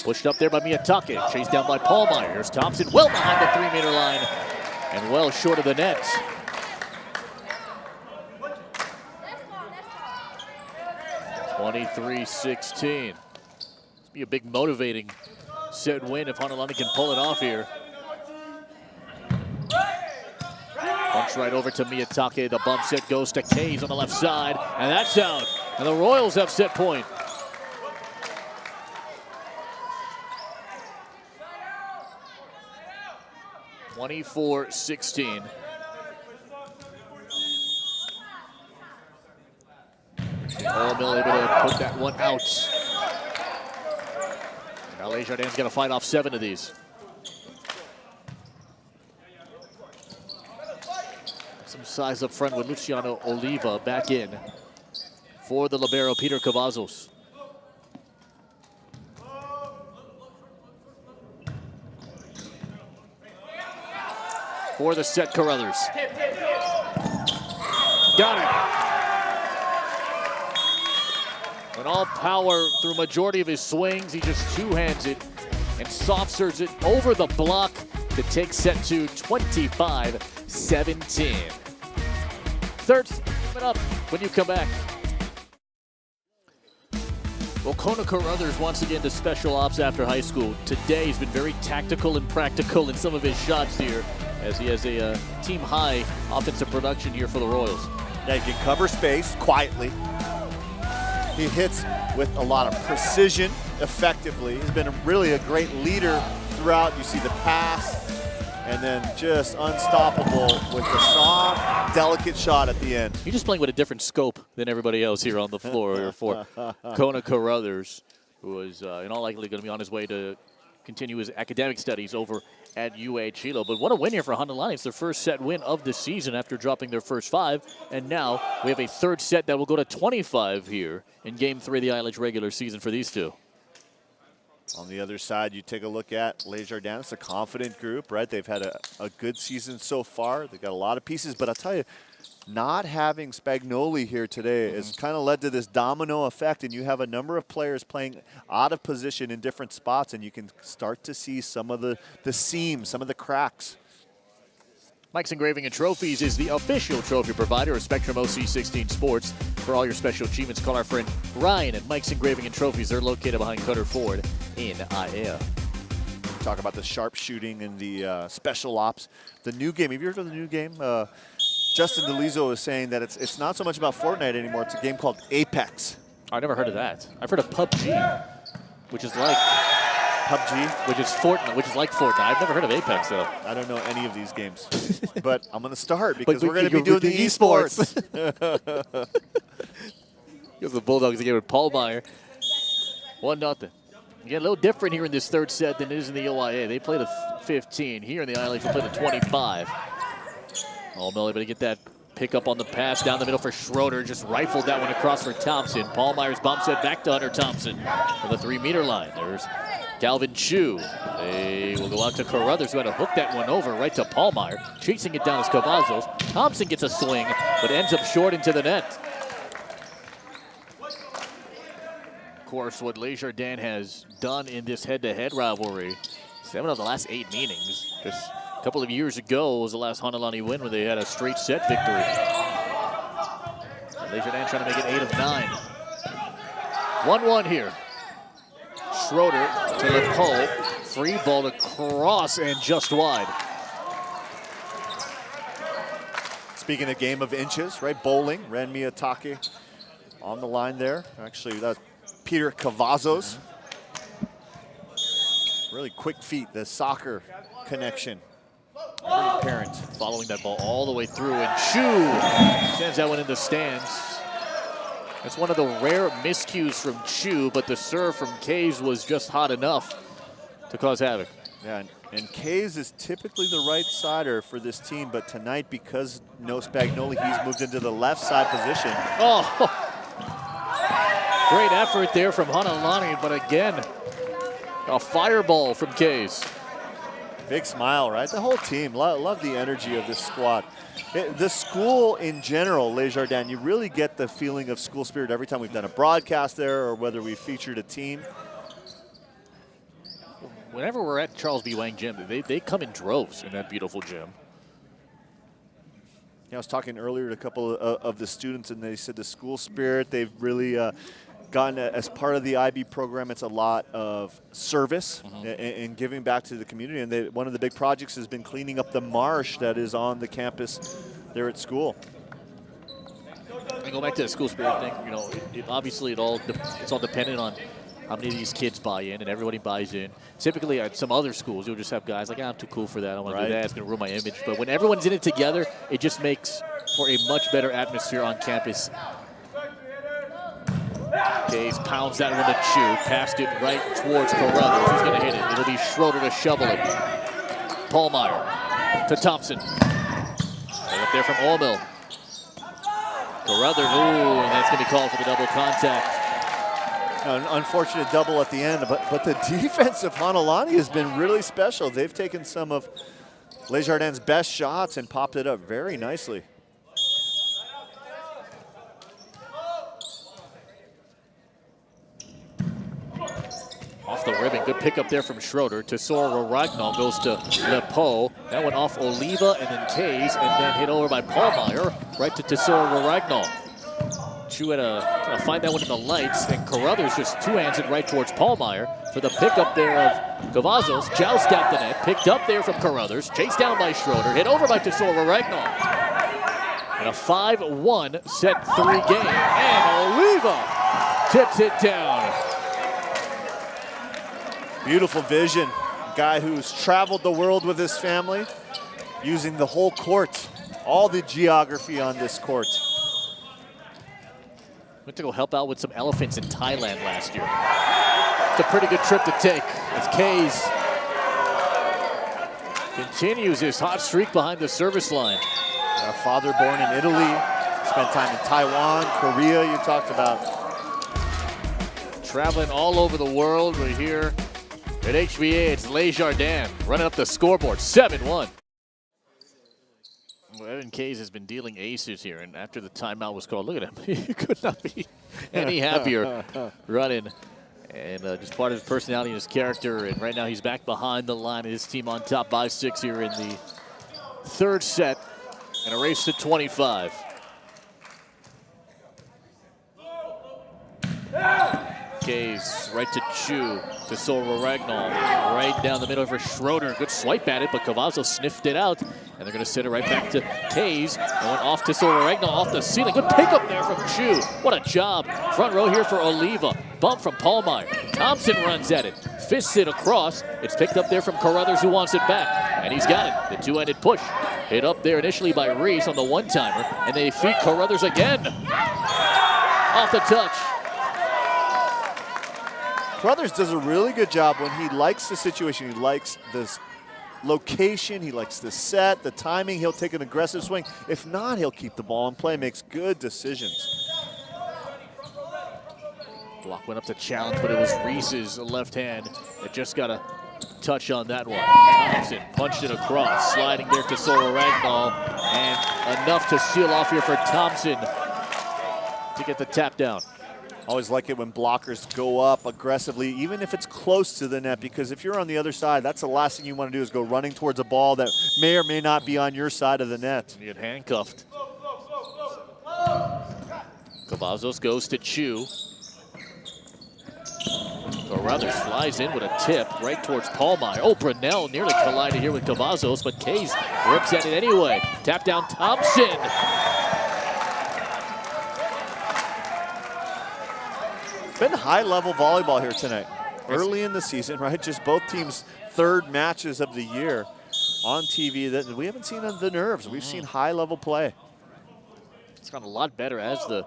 Pushed up there by Miyatake. Chased down by Paulmeyer. Here's Thompson well behind the 3-meter line and well short of the net. (23-16). This will be a big motivating set win if Hanalani can pull it off here. Punch right over to Miyatake. The bump set goes to Kays on the left side, and that's out. And the Royals have set point. (24-16). Oh, Mill able to put that one out. Now Jardin's going to fight off 7 of these. Some size up front with Luciano Oliva back in for the libero Peter Cavazos. For the set, Carruthers. Got it. And all power through majority of his swings. He just two-hands it and soft serves it over the block to take set 2, 25-17. Third coming up when you come back. Well, Kona Carruthers once again to special ops after high school. Today he's been very tactical and practical in some of his shots here, as he has a team high offensive production here for the Royals. Yeah, he can cover space quietly. He hits with a lot of precision, effectively. He's been really a great leader throughout. You see the pass, and then just unstoppable with the soft, delicate shot at the end. You're just playing with a different scope than everybody else here on the floor here for Kona Carruthers, who is in all likelihood going to be on his way to continue his academic studies over at UH Hilo. But what a win here for Hanalani. It's their first set win of the season after dropping their first 5. And now we have a third set that will go to 25 here in Game 3 of the ILH regular season for these two. On the other side, you take a look at Jardin. It's a confident group, right? They've had a good season so far. They've got a lot of pieces, but I'll tell you, not having Spagnoli here today has kind of led to this domino effect, and you have a number of players playing out of position in different spots, and you can start to see some of the seams, some of the cracks. Mike's Engraving and Trophies is the official trophy provider of Spectrum OC16 Sports. For all your special achievements, call our friend Ryan at Mike's Engraving and Trophies. They're located behind Cutter Ford in Aiea. Talk about the sharp shooting and the special ops. The new game, have you heard of the new game? Justin DeLizzo is saying that it's not so much about Fortnite anymore. It's a game called Apex. I never heard of that. I've heard of PUBG, which is like PUBG? Which is Fortnite, which is like Fortnite. I've never heard of Apex, though. I don't know any of these games. But I'm going to start because we're going to be doing the esports. Here's the Bulldogs again with Paulmeyer. 1-0. Again, a little different here in this third set than it is in the OIA. They play the 15. Here in the ILH, we play the 25. Oh, Miller able to get that pick up on the pass down the middle for Schroeder. Just rifled that one across for Thompson. Paulmeyer's bump set back to Hunter Thompson for the 3-meter line. There's Calvin Chu. They will go out to Carruthers, who had to hook that one over right to Paulmeyer. Chasing it down is Cavazos. Thompson gets a swing, but ends up short into the net. Of course, what Jardin has done in this head-to-head rivalry, 7 of the last 8 meetings. Just a couple of years ago was the last Hanalani win when they had a straight set victory. Jardin trying to make it 8 of 9. 1-1 here. Schroeder to LePau. Free ball across and just wide. Speaking of game of inches, right? Bowling, Ren Miyatake on the line there. Actually, that's Peter Cavazos. Really quick feet, the soccer connection. Very apparent. Following that ball all the way through, and Chu sends that one in the stands. That's one of the rare miscues from Chu, but the serve from Kays was just hot enough to cause havoc. Yeah, and Kays is typically the right sider for this team, but tonight, because no Spagnoli, he's moved into the left side position. Oh, great effort there from Hanalani, but again, a fireball from Kays. Big smile, right? The whole team, love the energy of this squad. The school in general, Les Jardins, you really get the feeling of school spirit every time we've done a broadcast there or whether we featured a team. Whenever we're at Charles B. Wang Gym, they come in droves in that beautiful gym. Yeah, I was talking earlier to a couple of the students, and they said the school spirit, they've really gotten, as part of the IB program, it's a lot of service and giving back to the community. And one of the big projects has been cleaning up the marsh that is on the campus there at school. I go back to the school spirit thing. You know, obviously it's all dependent on how many of these kids buy in, and everybody buys in. Typically at some other schools, you'll just have guys like, I'm too cool for that. I want to do that. It's going to ruin my image. But when everyone's in it together, it just makes for a much better atmosphere on campus. Kays pounds that one to Chu. Passed it right towards Carruthers. Who's going to hit it? It'll be Schroeder to shovel it. Paulmeyer to Thompson. Right up there from Allmill. Carruthers, ooh, and that's going to be called for the double contact. An unfortunate double at the end, but the defense of Hanalani has been really special. They've taken some of Les Jardins' best shots and popped it up very nicely. Off the ribbon, good pickup there from Schroeder. Tesoro Ragnall goes to LePau. That went off Oliva and then Kays, and then hit over by Paulmeyer, right to Tesoro Ragnall. Chu had to find that one in the lights, and Carruthers just two-hands it right towards Paulmeyer for the pickup there of Cavazos. Joust out the net, picked up there from Carruthers, chased down by Schroeder, hit over by Tesoro Ragnall. And a 5-1 set 3 game, and Oliva tips it down. Beautiful vision. Guy who's traveled the world with his family, using the whole court, all the geography on this court. Went to go help out with some elephants in Thailand last year. It's a pretty good trip to take as Kays continues his hot streak behind the service line. A father born in Italy, spent time in Taiwan, Korea, you talked about. Traveling all over the world. We're here at HBA. It's Les Jardins running up the scoreboard, 7-1. Well, Evan Kays has been dealing aces here, and after the timeout was called, look at him. He could not be any happier running. And just part of his personality and his character. And right now he's back behind the line. His team on top by 6 here in the third set. And a race to 25. Kays right to Chu, to Soro Ragnall, right down the middle for Schroeder. Good swipe at it, but Cavazos sniffed it out. And they're going to send it right back to Kays. Going off to Soro Ragnall, off the ceiling. Good pickup there from Chu. What a job. Front row here for Oliva. Bump from Paulmeyer. Thompson runs at it. Fists it across. It's picked up there from Carruthers, who wants it back. And he's got it. The two-handed push. Hit up there initially by Reese on the one-timer. And they feed Carruthers again. Off the touch. Carruthers does a really good job when he likes the situation. He likes this location. He likes the set, the timing. He'll take an aggressive swing. If not, he'll keep the ball in play, makes good decisions. Block went up to challenge, but it was Reese's left hand that just got a touch on that one. Thompson punched it across, sliding there to Soro Ragnall, and enough to seal off here for Thompson to get the tap down. Always like it when blockers go up aggressively, even if it's close to the net, because if you're on the other side, that's the last thing you want to do is go running towards a ball that may or may not be on your side of the net. You get handcuffed. Cavazos goes to Chu. Carruthers flies in with a tip right towards Paulmeyer. Oh, Brunell nearly collided here with Cavazos, but Kays rips at it anyway. Tap down Thompson. Been high-level volleyball here tonight. Early in the season, right? Just both teams' third matches of the year on TV that we haven't seen on the nerves. We've seen high-level play. It's gotten a lot better as the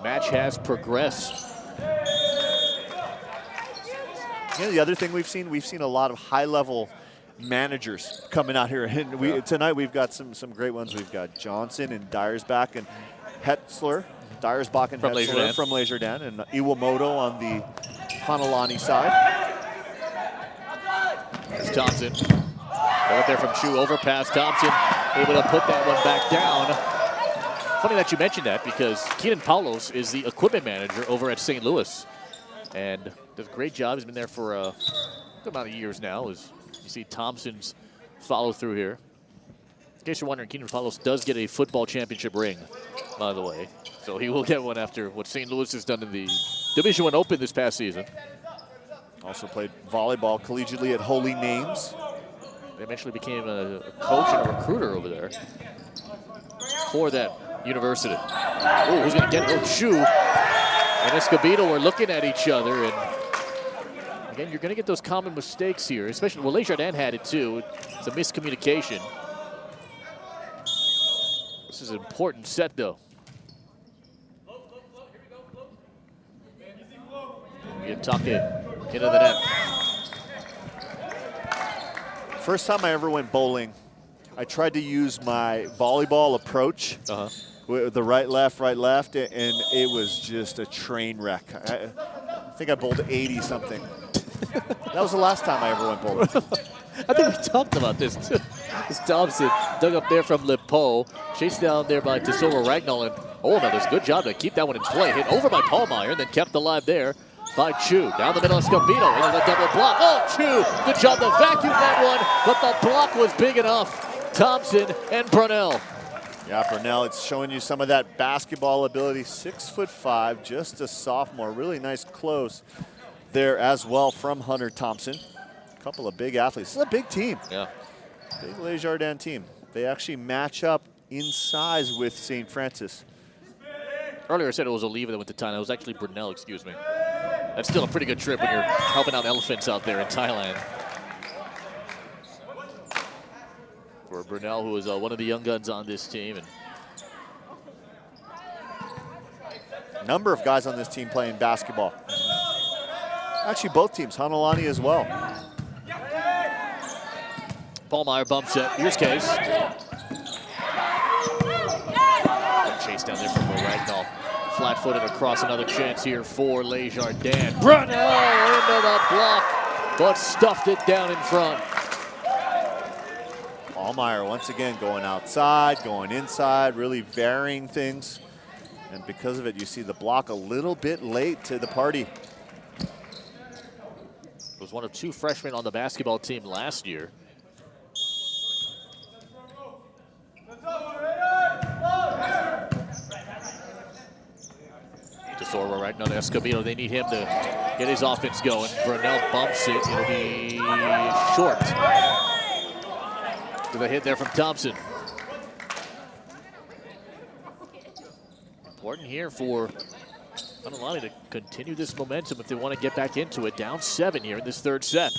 match has progressed. Yeah, the other thing we've seen a lot of high-level managers coming out here. And tonight we've got some great ones. We've got Johnson and Dyersbach and Hetzler. Dyersbach and Hetzler from Jardin, and Iwamoto on the Hanalani side. There's Thompson. Right there from Chu, overpass. Thompson able to put that one back down. Funny that you mentioned that because Keenan Paulos is the equipment manager over at St. Louis. And does a great job. He's been there for a good amount of years now. As you see Thompson's follow through here. In case you're wondering, Keenan Paulos does get a football championship ring, by the way. So he will get one after what St. Louis has done in the Division I Open this past season. Also played volleyball collegiately at Holy Names. They eventually became a coach and a recruiter over there for that university. Oh, who's going to get it? Oh, Chu and Escobedo are looking at each other. And again, you're going to get those common mistakes here, especially, well, Jardin had it too. It's a miscommunication. This is an important set, though. Miyatake into the net. First time I ever went bowling, I tried to use my volleyball approach with the right, left, and it was just a train wreck. I think I bowled 80-something. That was the last time I ever went bowling. I think we talked about this too. This Thompson dug up there from Lipo, chased down there by Tesoro Ragnall, and there's a good job to keep that one in play. Hit over by Paulmeyer, and then kept alive there by Chu. Down the middle of Escobedo into the double block. Oh, Chu, good job to vacuum that one, but the block was big enough. Thompson and Brunell. Yeah, Brunell, it's showing you some of that basketball ability. 6'5", just a sophomore. Really nice close there as well from Hunter Thompson. A couple of big athletes. This is a big team. Yeah. Big Les Jardin team. They actually match up in size with St. Francis. Earlier I said it was Oliva that went to Thailand. It was actually Brunell, excuse me. That's still a pretty good trip when you're helping out elephants out there in Thailand. For Brunell, who is one of the young guns on this team. And number of guys on this team playing basketball. Actually, both teams, Hanalani as well. Paulmeyer bumps it. Here's Case. Chase down there from Ragnall. Flat-footed across, another chance here for Les Jardin. Brunell into the block, but stuffed it down in front. Paulmeyer once again going outside, going inside, really varying things. And because of it, you see the block a little bit late to the party. Was one of two freshmen on the basketball team last year. Tesoro right now to Escobedo. They need him to get his offense going. Brunell bumps it. It'll be short. To the hit there from Thompson. Important here for Hanalani to continue this momentum if they want to get back into it. Down 7 here in this third set.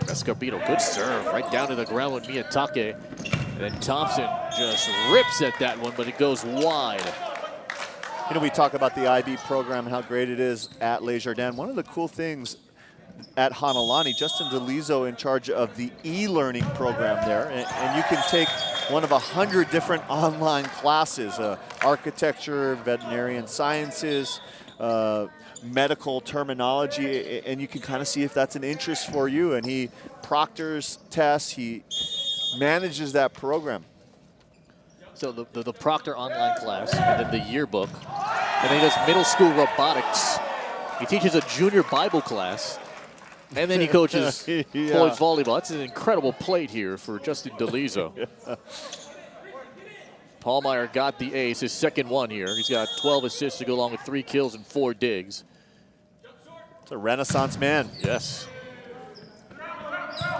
Escobedo, good serve. Right down to the ground with Miyatake. And then Thompson just rips at that one, but it goes wide. You know, we talk about the IB program and how great it is at Les Jardin. One of the cool things at Hanalani, Justin DeLizo in charge of the e-learning program there, and you can take one of 100 different online classes, architecture, veterinarian sciences, medical terminology, and you can kind of see if that's an interest for you. And he proctors tests, he manages that program. So the Proctor online class, and then the yearbook, and then he does middle school robotics. He teaches a junior Bible class, and then he coaches boys volleyball. That's an incredible plate here for Justin DeLizo. Paulmeyer got the ace, his second one here. He's got 12 assists to go along with 3 kills and 4 digs. It's a renaissance man. Yes.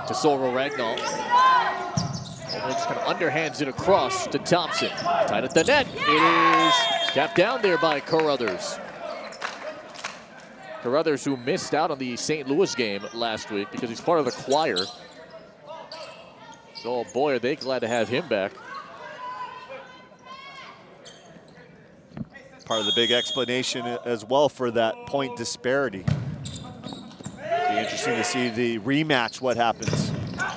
To Sorrel Ragnall. Just kind of underhands it across to Thompson. Tied at the net. It is tapped down there by Carruthers. Carruthers, who missed out on the St. Louis game last week because he's part of the choir. So, boy, are they glad to have him back. Part of the big explanation as well for that point disparity. Be interesting to see the rematch, what happens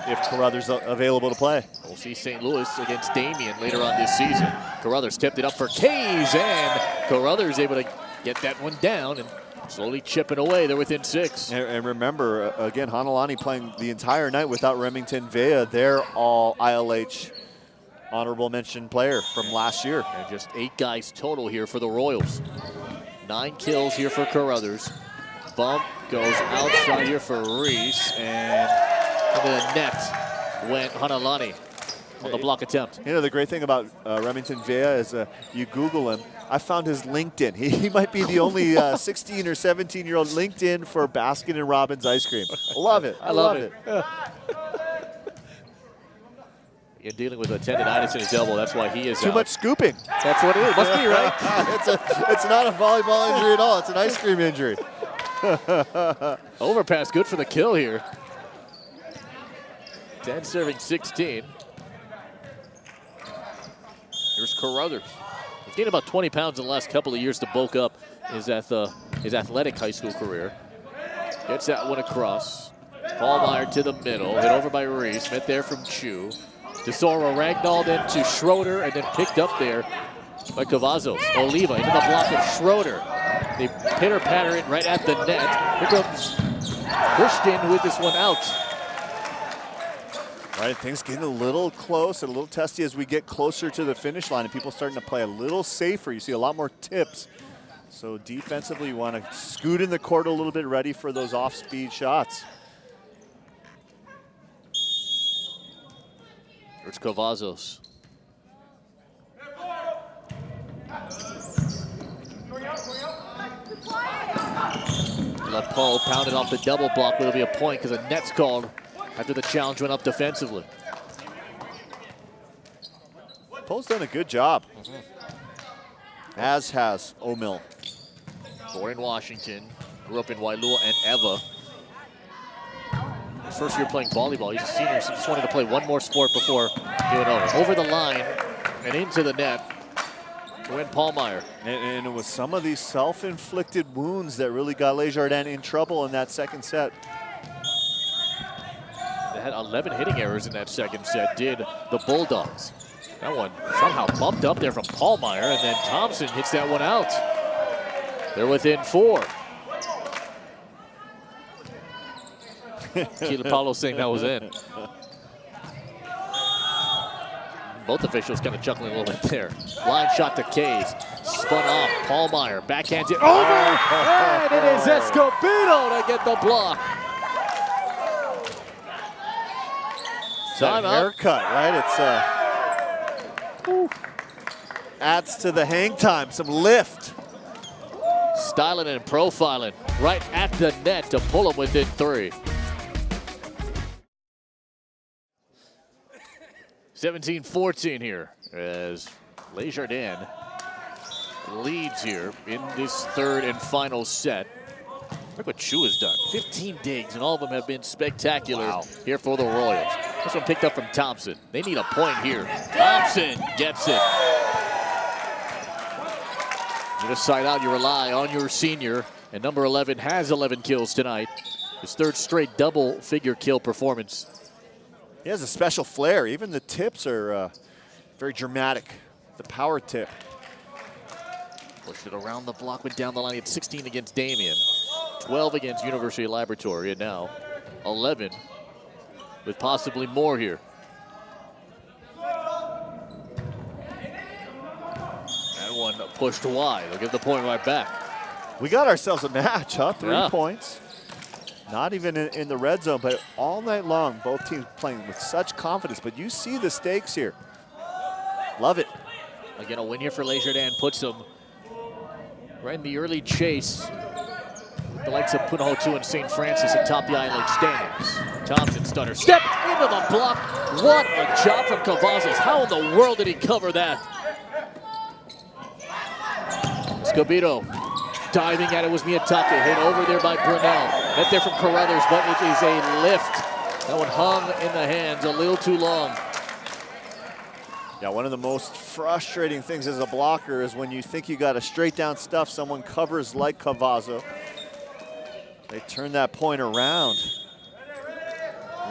if Carruthers available to play. We'll see St. Louis against Damien later on this season. Carruthers tipped it up for Kays, and Carruthers able to get that one down and slowly chipping away. They're within 6. And remember, again, Hanalani playing the entire night without Remington Vea. They're all ILH honorable mention player from last year. And just 8 guys total here for the Royals. 9 kills here for Carruthers. Bump goes outside here for Reese, and into the net went Hanalani on the block attempt. You know, the great thing about Remington Vea is you Google him. I found his LinkedIn. He might be the only 16 or 17-year-old LinkedIn for Baskin and Robbins ice cream. Love it. I love it. You're dealing with a tendonitis in his elbow. That's why he is Too much scooping. That's what it is. Must be, right? It's not a volleyball injury at all. It's an ice cream injury. Overpass, good for the kill here. 10 serving 16. Here's Carruthers. He's gained about 20 pounds in the last couple of years to bulk up his athletic high school career. Gets that one across. Paulmeyer to the middle, hit over by Reese. Met there from Chu. DeSoro Ragnall then to Schroeder, and then picked up there by Cavazos. Oliva into the block of Schroeder. They pitter-patter it right at the net. Here comes Christian with this one out. All right, things getting a little close and a little testy as we get closer to the finish line, and people starting to play a little safer. You see a lot more tips. So defensively, you want to scoot in the court a little bit, ready for those off-speed shots. There's Cavazos. Let Paul pound it off the double block, but it'll be a point because a net's called after the challenge went up defensively. Poe's done a good job, as has O'Mill. Born in Washington, grew up in Wailua and Eva. His first year playing volleyball, he's a senior, so just wanted to play one more sport before doing over the line and into the net to win Paulmeyer. And it was some of these self-inflicted wounds that really got Les Jardins in trouble in that second set. They had 11 hitting errors in that second set, did the Bulldogs. That one somehow bumped up there from Paulmeyer, and then Thompson hits that one out. They're within 4. Keelan Paulo saying that was in. Both officials kind of chuckling a little bit there. Line shot to Kays. Spun off. Paulmeyer backhands it over. And it is Escobedo to get the block. That haircut, right? It's adds to the hang time, some lift. Styling and profiling right at the net to pull him within 3. 17-14 here as Les Jardins leads here in this third and final set. Look what Chu has done. 15 digs, and all of them have been spectacular here for the Royals. This one picked up from Thompson. They need a point here. Thompson gets it. You just side out, you rely on your senior, and number 11 has 11 kills tonight. His 3rd straight double-figure kill performance. He has a special flair. Even the tips are very dramatic. The power tip. Pushed it around the block, went down the line. He had 16 against Damien, 12 against University Laboratory, and now 11 with possibly more here. That one pushed wide. They'll give the point right back. We got ourselves a match, huh? 3 points. Not even in the red zone, but all night long, both teams playing with such confidence. But you see the stakes here. Love it. Again, a win here for Jardin puts them right in the early chase with the likes of Punahou 2 and St. Francis atop the I-League standings. Thompson stunner, step into the block. What a job from Cavazos. How in the world did he cover that? Scobito diving at it was Miyatake, hit over there by Brunel. Net there from Carruthers, but it is a lift. That one hung in the hands a little too long. Yeah, one of the most frustrating things as a blocker is when you think you got a straight down stuff, someone covers like Cavazzo. They turn that point around.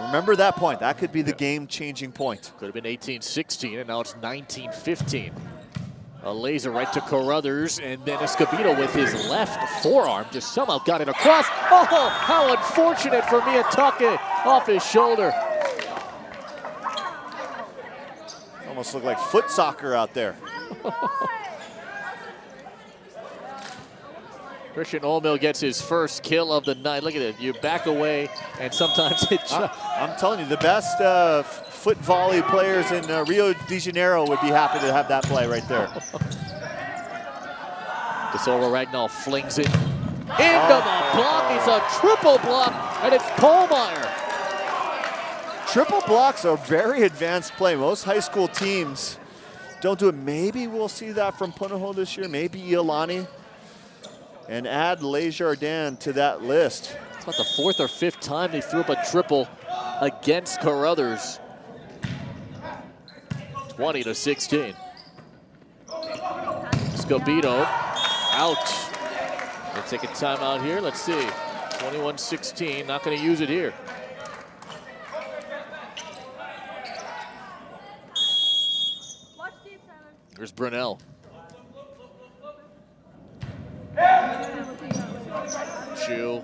Remember that point. That could be the game-changing point. Could have been 18-16, and now it's 19-15. A laser right to Carruthers, and then Escobedo with his left forearm just somehow got it across. Oh, how unfortunate for Miyatake off his shoulder. Almost looked like foot soccer out there. Christian Olmill gets his first kill of the night. Look at it. You back away, and sometimes it I'm telling you, the best foot volley players in Rio de Janeiro would be happy to have that play right there. DeSolvo Ragnall flings it into the block. It's a triple block, and it's Polmeyer. Triple blocks are a very advanced play. Most high school teams don't do it. Maybe we'll see that from Punahou this year, maybe Hanalani. And add Jardin to that list. It's about the fourth or fifth time they threw up a triple against Carruthers. 20-16. Scobito out. They'll take a timeout here. Let's see. 21-16. Not going to use it here. Here's Brunel. Chu.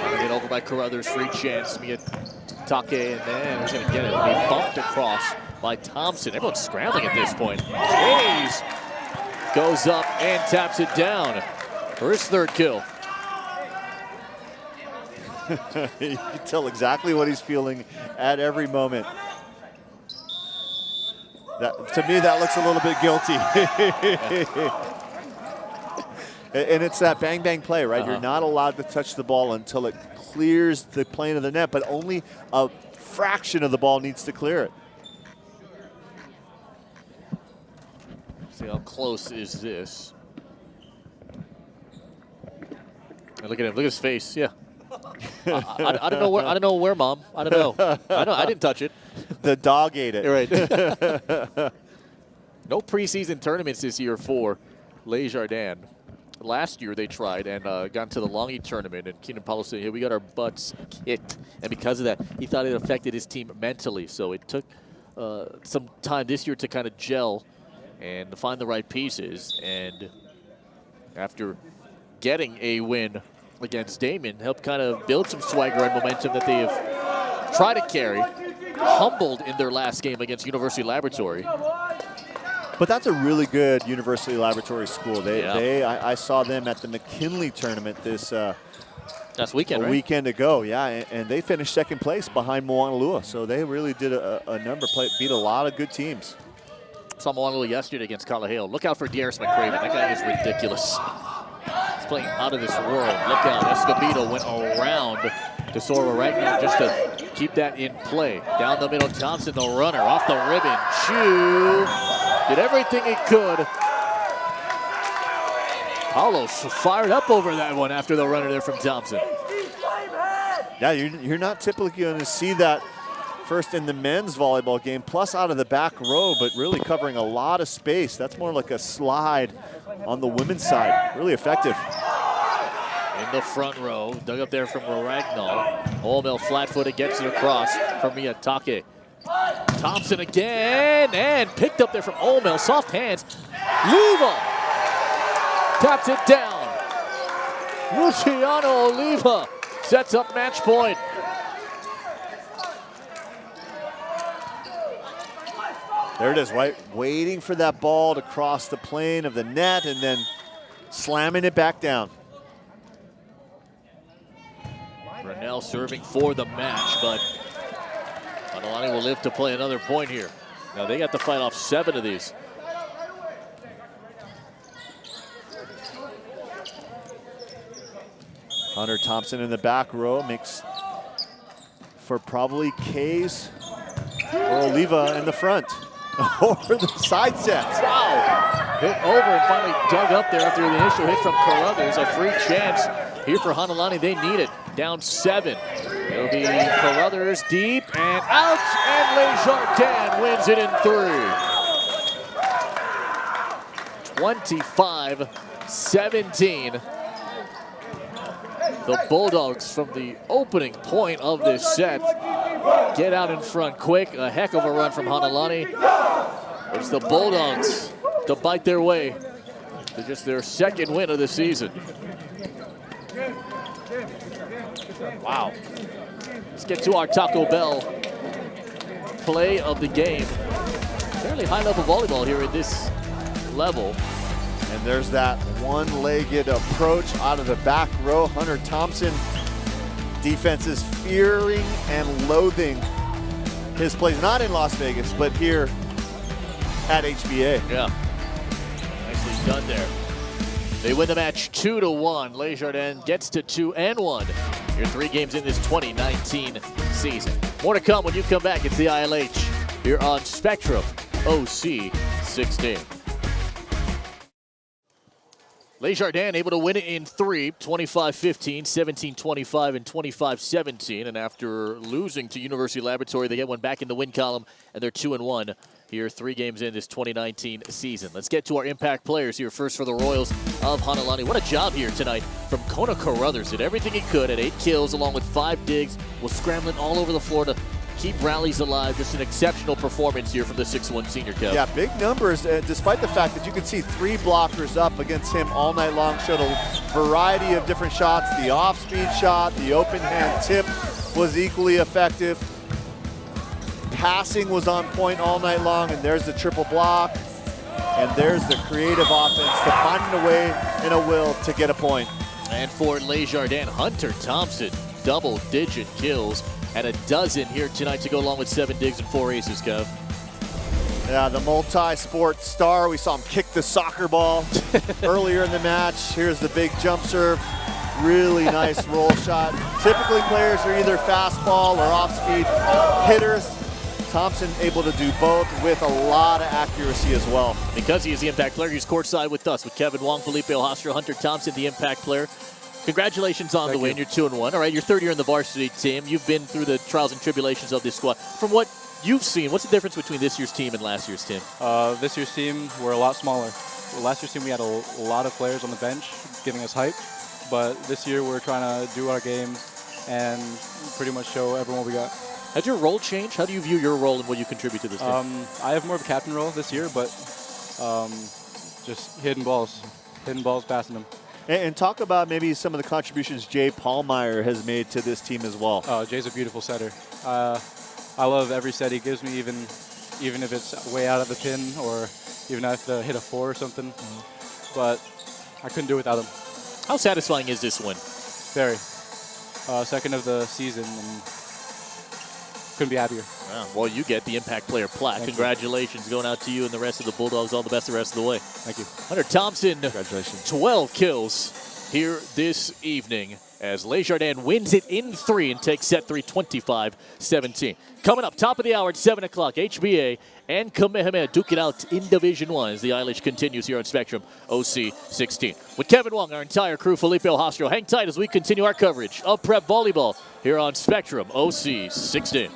Get over by Carruthers, free chance. Miyatake, and then he's gonna get it. He bumped across by Thompson. Everyone's scrambling at this point. Hayes goes up and taps it down for his third kill. You can tell exactly what he's feeling at every moment. To me, that looks a little bit guilty. And it's that bang, bang play, right? You're not allowed to touch the ball until it clears the plane of the net, but only a fraction of the ball needs to clear it. See how close is this? And look at him. Look at his face. Yeah. I don't know where. I don't know where, Mom. I don't know. I didn't touch it. The dog ate it. You're right. No preseason tournaments this year for Jardin. Last year they tried and got into the Longy tournament, and Keenan Paulo said, "Hey, we got our butts kicked," and because of that, he thought it affected his team mentally. So it took some time this year to kind of gel and to find the right pieces. And after getting a win against Damien, helped kind of build some swagger and momentum that they have tried to carry. Humbled in their last game against University Laboratory. But that's a really good University Laboratory school. I saw them at the McKinley tournament this last weekend, a weekend ago, yeah, and they finished second place behind Moanalua. So they really did a number, beat a lot of good teams. Saw Moanalua yesterday against Kalaheo. Look out for Darius McCraven. That guy is ridiculous. He's playing out of this world. Look out. Escobedo went around DeSolvo Ragnall just to keep that in play. Down the middle, Thompson, the runner, off the ribbon. Chu did everything he could. Paulo's fired up over that one after the runner there from Thompson. Yeah, you're not typically going to see that first in the men's volleyball game, plus out of the back row, but really covering a lot of space. That's more like a slide on the women's side. Really effective. In the front row, dug up there from Ragnall. Olmill flat-footed, gets it across for Miyatake. Thompson again, and picked up there from Olmill. Soft hands. Leva taps it down. Luciano Oliva sets up match point. There it is, right? Waiting for that ball to cross the plane of the net and then slamming it back down. Brunel serving for the match, but Hanalani will live to play another point here. Now they got to fight off 7 of these. Hunter Thompson in the back row makes for probably Kays or Oliva in the front. Over the side sets. Wow! Hit over and finally dug up there after the initial hit from Carruthers. A free chance here for Hanalani. They need it. Down 7. It'll be Carruthers deep and out, and Jardin wins it in 3. 25-17. The Bulldogs from the opening point of this set get out in front quick. A heck of a run from Hanalani. It's the Bulldogs to bite their way to just their 2nd win of the season. Wow. Let's get to our Taco Bell play of the game. Fairly high level volleyball here at this level. And there's that one-legged approach out of the back row. Hunter Thompson, defense is fearing and loathing his plays, not in Las Vegas, but here at HBA. Yeah, nicely done there. They win the match 2-1. Jardin gets to 2-1. You're 3 games in this 2019 season. More to come when you come back. It's the ILH here on Spectrum OC 16. Jardin able to win it in 3, 25-15, 17-25, and 25-17. And after losing to University Laboratory, they get one back in the win column, and they're 2-1 here 3 games in this 2019 season. Let's get to our impact players here. First for the Royals of Hanalani. What a job here tonight from Kona Carruthers. Did everything he could at 8 kills along with 5 digs. Was scrambling all over the floor to keep rallies alive. Just an exceptional performance here from the 6'1 senior, Kev. Yeah, big numbers, despite the fact that you can see 3 blockers up against him all night long. Showed a variety of different shots. The off-speed shot, the open hand tip was equally effective. Passing was on point all night long, and there's the triple block. And there's the creative offense to finding a way and a will to get a point. And for Jardin, Hunter Thompson, double-digit kills. And a dozen here tonight to go along with 7 digs and 4 aces, Kev. Yeah, the multi-sport star. We saw him kick the soccer ball earlier in the match. Here's the big jump serve. Really nice roll shot. Typically players are either fastball or off-speed hitters. Thompson able to do both with a lot of accuracy as well. Because he is the impact player, he's courtside with us with Kevin Wong, Felipe Hostro, Hunter Thompson, the impact player. Congratulations on the win. You're 2-1. All right, your 3rd year in the varsity team. You've been through the trials and tribulations of this squad. From what you've seen, what's the difference between this year's team and last year's team? This year's team, we're a lot smaller. Last year's team, we had a lot of players on the bench giving us hype. But this year, we're trying to do our game and pretty much show everyone what we got. Has your role changed? How do you view your role and what you contribute to this team? I have more of a captain role this year, but just hitting balls, passing them. And talk about maybe some of the contributions Jay Pallmeyer has made to this team as well. Oh, Jay's a beautiful setter. I love every set he gives me, even if it's way out of the pin or even if I have to hit a 4 or something. But I couldn't do it without him. How satisfying is this win? Very. 2nd of the season, and couldn't be happier. Wow. Well, you get the impact player plaque. Congratulations going out to you and the rest of the Bulldogs. All the best the rest of the way. Thank you. Hunter Thompson, Congratulations. 12 kills here this evening as Jardin wins it in 3 and takes set 3, 25-17. Coming up, top of the hour at 7 o'clock, HBA and Kamehameha duke it out in Division 1 as the ILH continues here on Spectrum OC 16. With Kevin Wong, our entire crew, Felipe Hostro, hang tight as we continue our coverage of prep volleyball here on Spectrum OC 16.